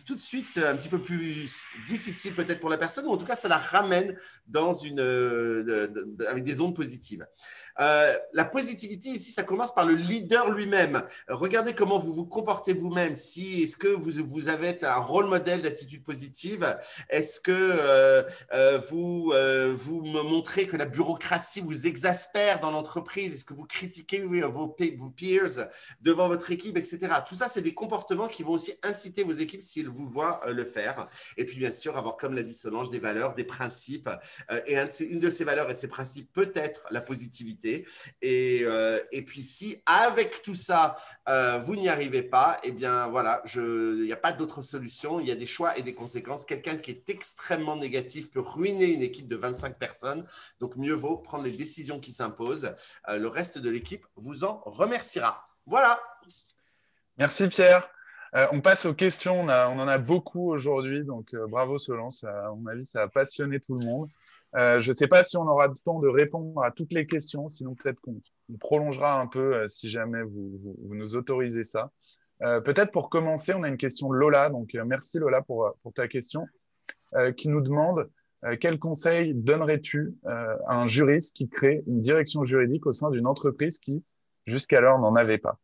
tout de suite un petit peu plus difficile peut-être pour la personne, ou en tout cas, ça la ramène dans avec des ondes positives. La positivité ici, ça commence par le leader lui-même. Regardez comment vous vous comportez vous-même. Est-ce que vous avez un rôle modèle d'attitude positive? Est-ce que vous me montrez que la bureaucratie vous exaspère dans l'entreprise? Est-ce que vous critiquez vos peers devant votre équipe, etc. Tout ça, c'est des comportements qui vont aussi inciter vos équipes s'ils vous voient le faire. Et puis, bien sûr, avoir, comme l'a dit Solange, des valeurs, des principes. Et une de ces valeurs et de ces principes peut être la positivité. Et puis, si avec tout ça, vous n'y arrivez pas, eh bien, voilà, il n'y a pas d'autre solution. Il y a des choix et des conséquences. Quelqu'un qui est extrêmement négatif peut ruiner une équipe de 25 personnes. Donc, mieux vaut prendre les décisions qui s'imposent. Le reste de l'équipe vous en remerciera. Voilà. Merci Pierre. On passe aux questions. On en a beaucoup aujourd'hui. Donc, bravo Solange. À mon avis, ça a passionné tout le monde. Je ne sais pas si on aura le temps de répondre à toutes les questions. Sinon, peut-être qu'on prolongera un peu si jamais vous nous autorisez ça. Peut-être pour commencer, on a une question de Lola. Donc, merci Lola pour ta question. Qui nous demande quel conseil donnerais-tu à un juriste qui crée une direction juridique au sein d'une entreprise qui, jusqu'alors, n'en avait pas?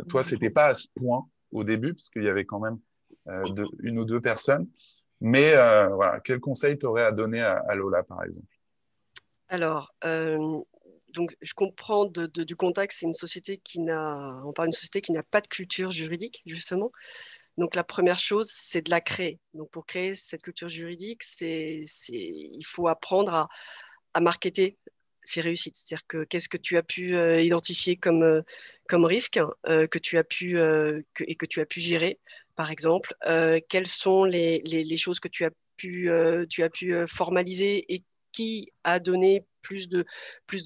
Toi, ce n'était pas à ce point au début, parce qu'il y avait quand même une ou deux personnes. Mais voilà, quel conseil tu aurais à donner à Lola, par exemple? Alors, donc, je comprends du contexte, c'est une société on parle d'une société qui n'a pas de culture juridique, justement. Donc, la première chose, c'est de la créer. Donc, pour créer cette culture juridique, il faut apprendre à marketer ses réussites. C'est-à-dire que qu'est-ce que tu as pu identifier comme risque que tu as pu, et que tu as pu gérer, par exemple. Quelles sont les choses que tu as pu formaliser et qui a donné plus de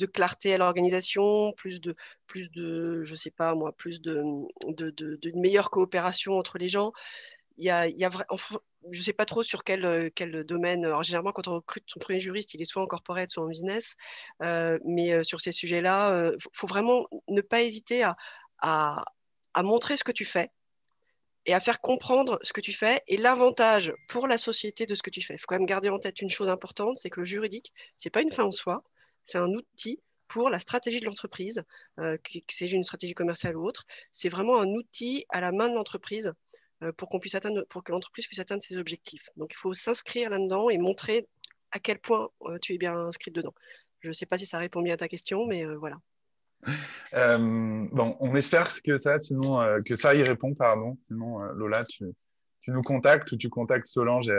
clarté à l'organisation, je sais pas moi, d'une meilleure coopération entre les gens. je ne sais pas trop sur quel domaine. Alors, généralement, quand on recrute son premier juriste, il est soit en corporate, soit en business. Mais sur ces sujets-là, il faut vraiment ne pas hésiter à, à montrer ce que tu fais et à faire comprendre ce que tu fais et l'avantage pour la société de ce que tu fais. Il faut quand même garder en tête une chose importante, c'est que le juridique, ce n'est pas une fin en soi, c'est un outil pour la stratégie de l'entreprise, que c'est une stratégie commerciale ou autre. C'est vraiment un outil à la main de l'entreprise pour que l'entreprise puisse atteindre ses objectifs. Donc, il faut s'inscrire là-dedans et montrer à quel point tu es bien inscrit dedans. Je ne sais pas si ça répond bien à ta question, mais voilà. Bon, on espère que ça y répond, pardon. Sinon, Lola, tu nous contactes ou tu contactes Solange,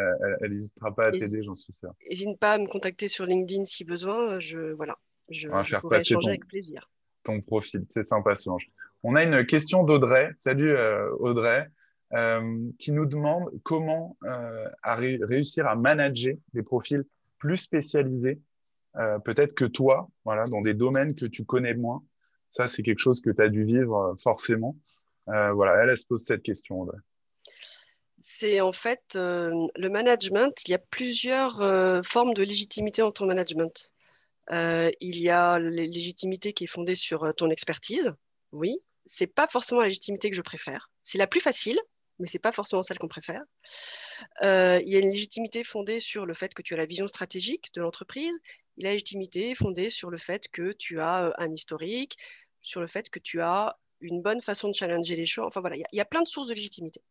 elle n'hésitera pas à t'aider, j'en suis sûr. N'hésite pas à me contacter sur LinkedIn si besoin. On va Je faire pourrais passer échanger avec plaisir. ton profil. C'est sympa, Solange. On a une question d'Audrey. Salut Audrey, qui nous demande comment réussir à manager des profils plus spécialisés, peut-être que toi, voilà, dans des domaines que tu connais moins. Ça, c'est quelque chose que tu as dû vivre forcément. Voilà, elle se pose cette question, Audrey. C'est en fait le management. Il y a plusieurs formes de légitimité dans ton management. Il y a la légitimité qui est fondée sur ton expertise. Oui, c'est pas forcément la légitimité que je préfère. C'est la plus facile, mais c'est pas forcément celle qu'on préfère. Il y a une légitimité fondée sur le fait que tu as la vision stratégique de l'entreprise. Il y a la légitimité fondée sur le fait que tu as un historique, sur le fait que tu as une bonne façon de challenger les choses. Enfin voilà, il y a plein de sources de légitimité.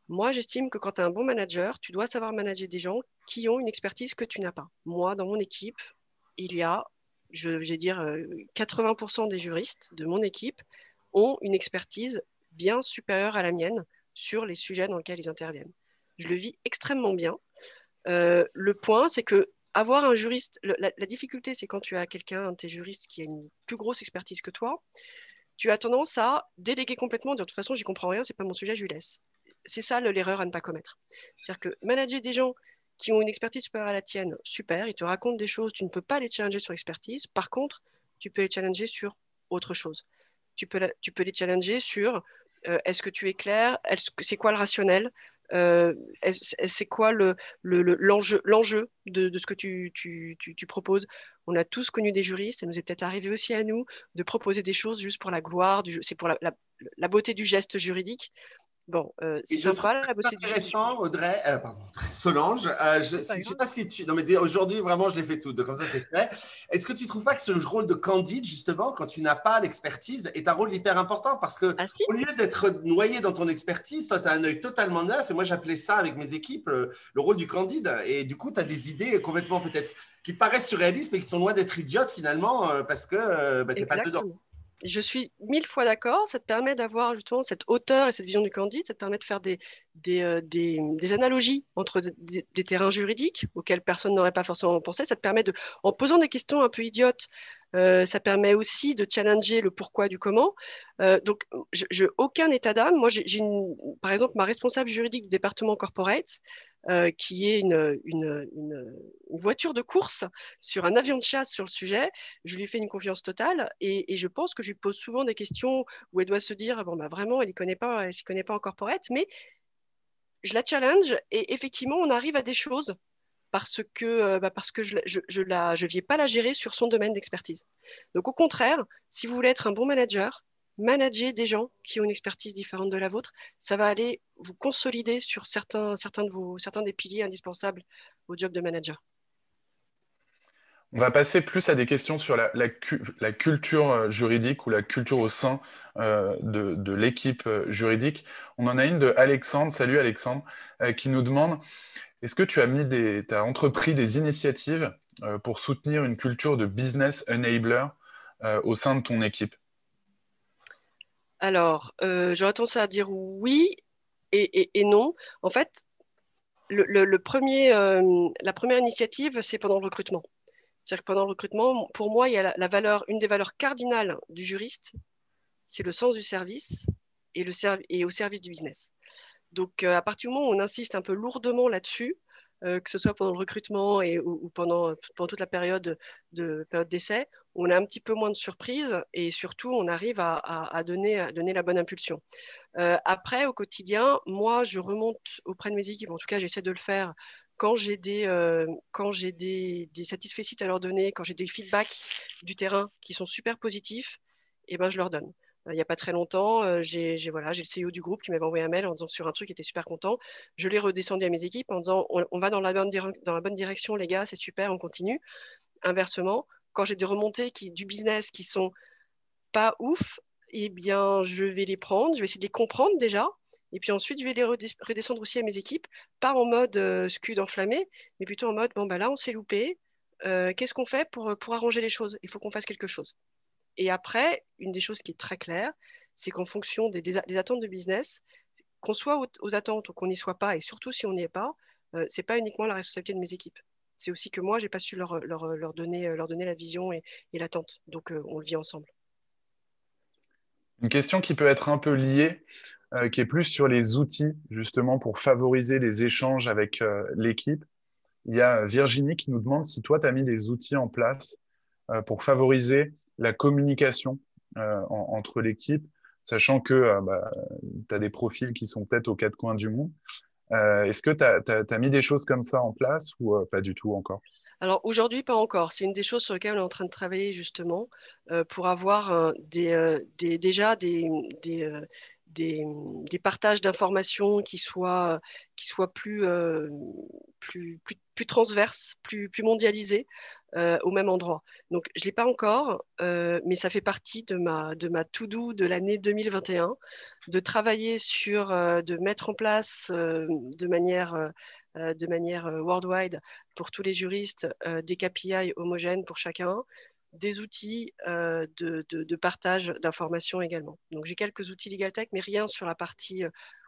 Moi, j'estime que quand tu es un bon manager, tu dois savoir manager des gens qui ont une expertise que tu n'as pas. Moi, dans mon équipe, il y a, je vais dire, 80% des juristes de mon équipe ont une expertise bien supérieure à la mienne sur les sujets dans lesquels ils interviennent. Je le vis extrêmement bien. Le point, c'est que avoir un juriste, la difficulté, c'est quand tu as quelqu'un, un de tes juristes, qui a une plus grosse expertise que toi, tu as tendance à déléguer complètement, dire de toute façon, j'y comprends rien, c'est pas mon sujet, je lui laisse. C'est ça l'erreur à ne pas commettre. C'est-à-dire que manager des gens qui ont une expertise supérieure à la tienne, super, ils te racontent des choses, tu ne peux pas les challenger sur l'expertise. Par contre, tu peux les challenger sur autre chose. Tu peux les challenger sur est-ce que tu es clair, c'est quoi le rationnel, c'est quoi l'enjeu de ce que tu proposes. On a tous connu des juristes, ça nous est peut-être arrivé aussi à nous de proposer des choses juste pour la gloire, c'est pour la beauté du geste juridique. Bon, c'est sympa la beauté du geste. Intéressant, Audrey, pardon, Solange. Je ne sais pas si tu. Non, mais aujourd'hui, vraiment, je l'ai fait tout. Donc, comme ça, c'est fait. Est-ce que tu ne trouves pas que ce rôle de candide, justement, quand tu n'as pas l'expertise, est un rôle hyper important? Parce que, au lieu d'être noyé dans ton expertise, toi, tu as un œil totalement neuf. Et moi, j'appelais ça avec mes équipes le rôle du candide. Et du coup, tu as des idées complètement, peut-être, qui te paraissent surréalistes, mais qui sont loin d'être idiotes, finalement, parce que tu n'es pas dedans. Je suis 1000 fois d'accord. Ça te permet d'avoir justement cette hauteur et cette vision du candide. Ça te permet de faire des analogies entre des terrains juridiques auxquels personne n'aurait pas forcément pensé. Ça te permet en posant des questions un peu idiotes, ça permet aussi de challenger le pourquoi du comment. Donc, aucun état d'âme. Moi, par exemple, ma responsable juridique du département corporate, qui est une voiture de course sur un avion de chasse sur le sujet. Je lui fais une confiance totale et je pense que je lui pose souvent des questions où elle doit se dire bon, bah, vraiment, elle ne s'y connaît pas en corporate, mais je la challenge et effectivement, on arrive à des choses parce que je viens pas la gérer sur son domaine d'expertise. Donc, au contraire, si vous voulez être un bon manager, manager des gens qui ont une expertise différente de la vôtre, ça va aller vous consolider sur certains des piliers indispensables au job de manager. On va passer plus à des questions sur la culture juridique ou la culture au sein de l'équipe juridique. On en a une de Alexandre, salut Alexandre, qui nous demande, est-ce que tu as entrepris des initiatives pour soutenir une culture de business enabler au sein de ton équipe? Alors, j'aurais tendance à dire oui et non. En fait, la première initiative, c'est pendant le recrutement. C'est-à-dire que pendant le recrutement, pour moi, il y a une des valeurs cardinales du juriste, c'est le sens du service et au service du business. Donc, à partir du moment où on insiste un peu lourdement là-dessus, que ce soit pendant le recrutement ou pendant toute la période d'essai, on a un petit peu moins de surprises et surtout, on arrive à donner la bonne impulsion. Après, au quotidien, moi, je remonte auprès de mes équipes, en tout cas, j'essaie de le faire quand j'ai des satisfaits à leur donner, quand j'ai des feedbacks du terrain qui sont super positifs, et ben, je leur donne. Il n'y a pas très longtemps, j'ai le CEO du groupe qui m'avait envoyé un mail en disant sur un truc, il était super content. Je l'ai redescendu à mes équipes en disant on va dans la bonne direction, les gars, c'est super, on continue. Inversement, quand j'ai des remontées du business qui sont pas ouf, eh bien, je vais les prendre, je vais essayer de les comprendre déjà. Et puis ensuite, je vais les redescendre aussi à mes équipes, pas en mode scud enflammé, mais plutôt en mode, bon, bah là, on s'est loupé. Qu'est-ce qu'on fait pour arranger les choses? Il faut qu'on fasse quelque chose. Et après, une des choses qui est très claire, c'est qu'en fonction des attentes de business, qu'on soit aux attentes ou qu'on n'y soit pas, et surtout si on n'y est pas, c'est pas uniquement la responsabilité de mes équipes. C'est aussi que moi, j'ai pas su leur donner la vision et l'attente. Donc, on le vit ensemble. Une question qui peut être un peu liée, qui est plus sur les outils, justement, pour favoriser les échanges avec l'équipe. Il y a Virginie qui nous demande si toi, tu as mis des outils en place pour favoriser la communication entre l'équipe, sachant que tu as des profils qui sont peut-être aux quatre coins du monde. Est-ce que tu as mis des choses comme ça en place ou pas du tout encore? Alors aujourd'hui, pas encore. C'est une des choses sur lesquelles on est en train de travailler justement pour avoir déjà des partages d'informations qui soient plus transverses, plus mondialisés au même endroit. Donc je ne l'ai pas encore, mais ça fait partie de ma to-do de l'année 2021, de travailler sur, de mettre en place de manière worldwide pour tous les juristes des KPI homogènes pour chacun, des outils de partage d'informations également. Donc j'ai quelques outils Legal Tech, mais rien sur la partie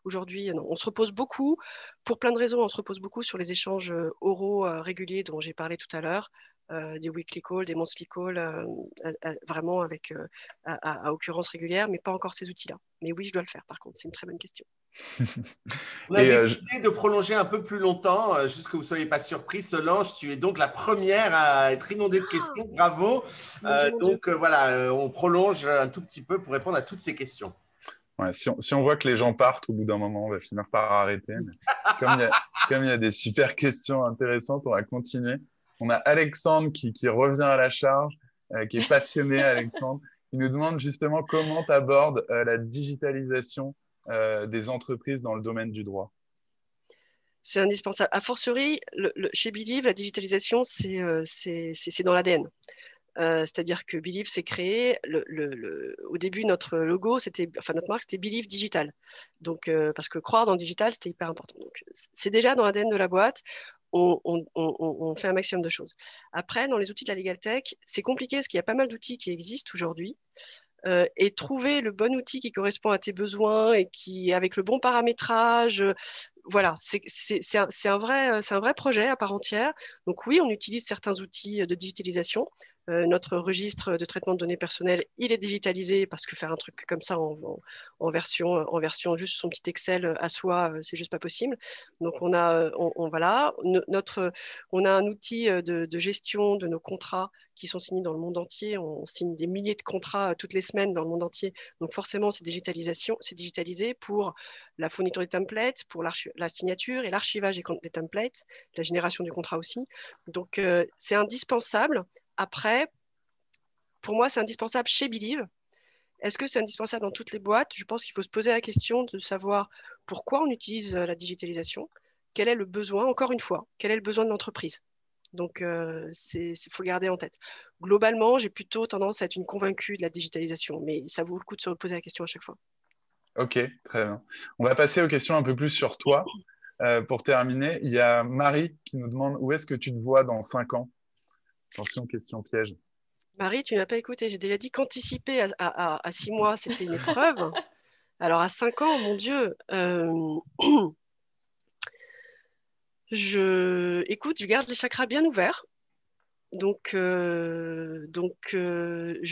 aujourd'hui. Non. On se repose beaucoup, pour plein de raisons, on se repose beaucoup sur les échanges oraux réguliers dont j'ai parlé tout à l'heure, des weekly calls, des monthly calls, vraiment avec à occurrence régulière, mais pas encore ces outils-là. Mais oui, je dois le faire par contre, c'est une très bonne question. On a décidé de prolonger un peu plus longtemps, juste que vous ne soyez pas surpris. Solange, tu es donc la première à être inondée de questions. Bravo. Voilà, on prolonge un tout petit peu pour répondre à toutes ces questions. Ouais, si on voit que les gens partent, au bout d'un moment, on va finir par arrêter. Mais comme il y a des super questions intéressantes, on va continuer. On a Alexandre qui revient à la charge, qui est passionné, Alexandre. Il nous demande justement comment tu abordes la digitalisation des entreprises dans le domaine du droit. C'est indispensable. A fortiori, chez Believe, la digitalisation, c'est dans l'ADN. C'est-à-dire que Believe s'est créé, au début, notre marque, c'était Believe Digital. Donc, parce que croire dans le digital, c'était hyper important. Donc, c'est déjà dans l'ADN de la boîte. On fait un maximum de choses. Après, dans les outils de la Legal Tech, c'est compliqué parce qu'il y a pas mal d'outils qui existent aujourd'hui. Et trouver le bon outil qui correspond à tes besoins et qui, avec le bon paramétrage, voilà, c'est un vrai projet à part entière. Donc oui, on utilise certains outils de digitalisation. Notre registre de traitement de données personnelles, il est digitalisé parce que faire un truc comme ça en version juste son petit Excel à soi, c'est juste pas possible. Donc on a un outil de gestion de nos contrats qui sont signés dans le monde entier. On signe des milliers de contrats toutes les semaines dans le monde entier. Donc forcément, c'est digitalisé pour la fourniture des templates, pour la signature et l'archivage des templates, la génération du contrat aussi. Donc c'est indispensable. Après, pour moi, c'est indispensable chez Believe. Est-ce que c'est indispensable dans toutes les boîtes? Je pense qu'il faut se poser la question de savoir pourquoi on utilise la digitalisation, quel est le besoin, encore une fois, quel est le besoin de l'entreprise. Donc, il faut le garder en tête. Globalement, j'ai plutôt tendance à être une convaincue de la digitalisation, mais ça vaut le coup de se reposer la question à chaque fois. Ok, très bien. On va passer aux questions un peu plus sur toi. Pour terminer, il y a Marie qui nous demande où est-ce que tu te vois dans 5 ans? Attention, question piège. Marie, tu n'as pas écouté. J'ai déjà dit qu'anticiper à 6 mois, c'était une épreuve. Alors, à 5 ans, mon Dieu, écoute, je garde les chakras bien ouverts. Donc,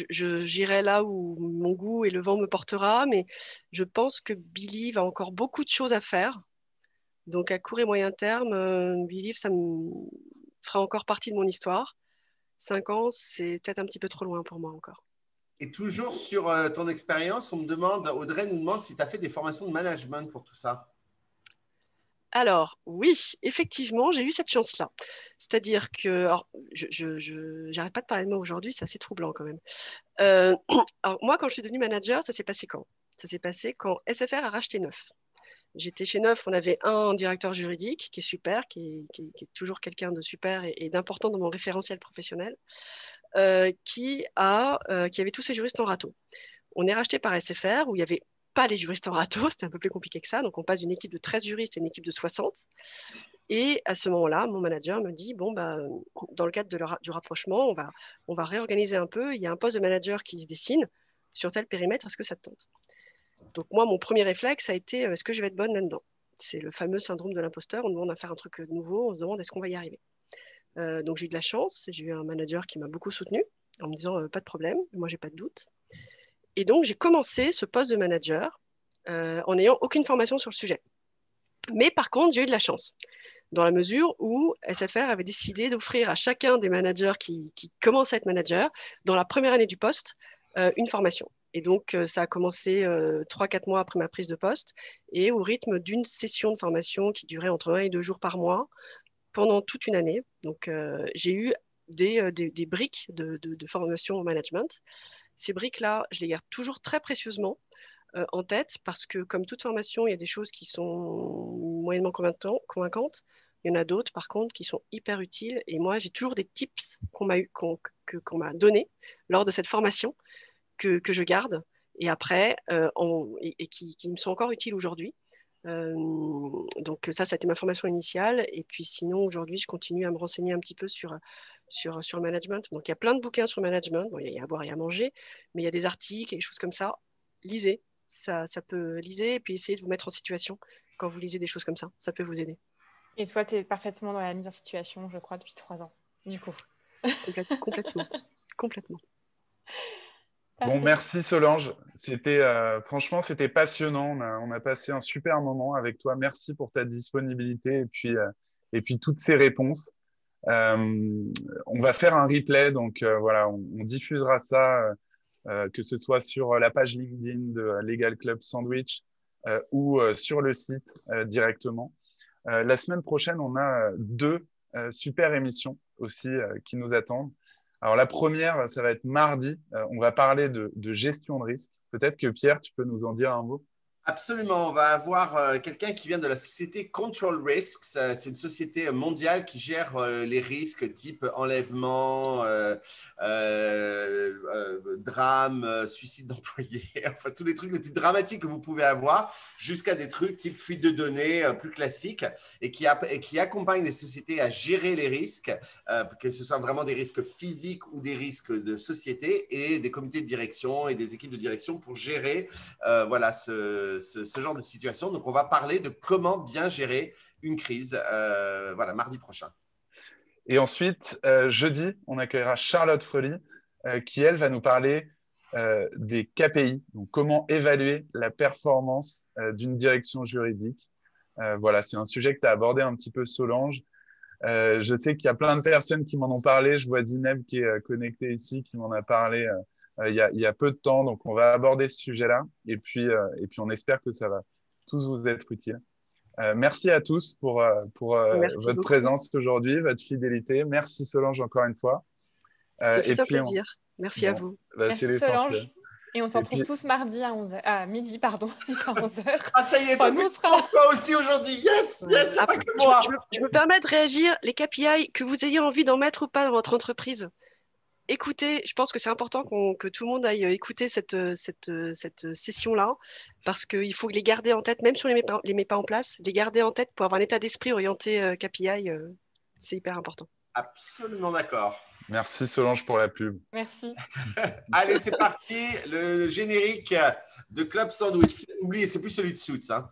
j'irai là où mon goût et le vent me portera, mais je pense que Billy va encore beaucoup de choses à faire, Donc, à court et moyen terme, Believe, ça me fera encore partie de mon histoire. 5 ans, c'est peut-être un petit peu trop loin pour moi encore. Et toujours sur ton expérience, Audrey nous demande si tu as fait des formations de management pour tout ça. Alors, oui, effectivement, j'ai eu cette chance-là. C'est-à-dire que, alors, j'arrête pas de parler de moi aujourd'hui, c'est assez troublant quand même. Alors, moi, quand je suis devenue manager, ça s'est passé quand? Ça s'est passé quand SFR a racheté Neuf. J'étais chez Neuf, on avait un directeur juridique qui est super, qui est toujours quelqu'un de super et d'important dans mon référentiel professionnel, qui avait tous ses juristes en râteau. On est racheté par SFR où il n'y avait pas les juristes en râteau, c'était un peu plus compliqué que ça. Donc, on passe d'une équipe de 13 juristes à une équipe de 60. Et à ce moment-là, mon manager me dit, bon, bah, dans le cadre du rapprochement, on va réorganiser un peu. Il y a un poste de manager qui se dessine sur tel périmètre. Est-ce que ça te tente? Donc, moi, mon premier réflexe a été, est-ce que je vais être bonne là-dedans? C'est le fameux syndrome de l'imposteur. On demande à faire un truc nouveau, on se demande est-ce qu'on va y arriver. Donc, j'ai eu de la chance. J'ai eu un manager qui m'a beaucoup soutenue en me disant, pas de problème, moi, j'ai pas de doute. Et donc, j'ai commencé ce poste de manager en n'ayant aucune formation sur le sujet. Mais par contre, j'ai eu de la chance, dans la mesure où SFR avait décidé d'offrir à chacun des managers qui commencent à être manager, dans la première année du poste, une formation. Et donc, ça a commencé 3-4 mois après ma prise de poste, et au rythme d'une session de formation qui durait entre 1 et 2 jours par mois, pendant toute une année. Donc, j'ai eu des briques de formation au management. Ces briques-là, je les garde toujours très précieusement en tête parce que, comme toute formation, il y a des choses qui sont moyennement convaincantes. Il y en a d'autres, par contre, qui sont hyper utiles. Et moi, j'ai toujours des tips qu'on m'a donnés lors de cette formation que je garde et après, et qui me sont encore utiles aujourd'hui. Donc ça a été ma formation initiale. Et puis sinon, aujourd'hui, je continue à me renseigner un petit peu sur le management. Donc il y a plein de bouquins sur le management. Bon, il y a à boire et à manger, mais il y a des articles et des choses comme ça. Lisez, ça peut liser et puis essayez de vous mettre en situation quand vous lisez des choses comme ça. Ça peut vous aider. Et toi, tu es parfaitement dans la mise en situation, je crois, depuis 3 ans, du coup. Complètement. Bon, merci Solange. Franchement, c'était passionnant. On a passé un super moment avec toi. Merci pour ta disponibilité et puis toutes ces réponses. On va faire un replay, donc voilà, on diffusera ça, que ce soit sur la page LinkedIn de Legal Club Sandwich ou sur le site directement. La semaine prochaine, on a 2 super émissions aussi qui nous attendent. Alors, la première, ça va être mardi. On va parler de gestion de risque. Peut-être que Pierre, tu peux nous en dire un mot? Absolument, on va avoir quelqu'un qui vient de la société Control Risks. C'est une société mondiale qui gère les risques type enlèvement, drame, suicide d'employés, enfin tous les trucs les plus dramatiques que vous pouvez avoir, jusqu'à des trucs type fuite de données plus classiques et qui accompagne les sociétés à gérer les risques, que ce soit vraiment des risques physiques ou des risques de société, et des comités de direction et des équipes de direction pour gérer voilà, ce genre de situation. Donc, on va parler de comment bien gérer une crise, voilà, mardi prochain. Et ensuite, jeudi, on accueillera Charlotte Frely, qui, elle, va nous parler des KPI, donc comment évaluer la performance d'une direction juridique. Voilà, c'est un sujet que tu as abordé un petit peu, Solange. Je sais qu'il y a plein de personnes qui m'en ont parlé. Je vois Zineb qui est connectée ici, qui m'en a parlé il y a peu de temps. Donc, on va aborder ce sujet-là. Et puis, on espère que ça va tous vous être utile. Merci à tous pour votre présence aujourd'hui, votre fidélité. Merci Solange encore une fois. Ce fut un plaisir. Merci à vous. Merci Solange. Et on se retrouve tous mardi à midi, pardon, à 11h. Ah, ça y est, t'as fait toi aussi aujourd'hui. Yes, yes, c'est pas que moi. Je me permets de réagir. Les KPI, que vous ayez envie d'en mettre ou pas dans votre entreprise, écoutez, je pense que c'est important que tout le monde aille écouter cette session-là, parce qu'il faut les garder en tête, même si on ne les met pas en place, les garder en tête pour avoir un état d'esprit orienté KPI, c'est hyper important. Absolument d'accord. Merci Solange pour la pub. Merci. Allez, c'est parti, le générique de Club Sandwich. Oubliez, c'est plus celui de Suits. Hein.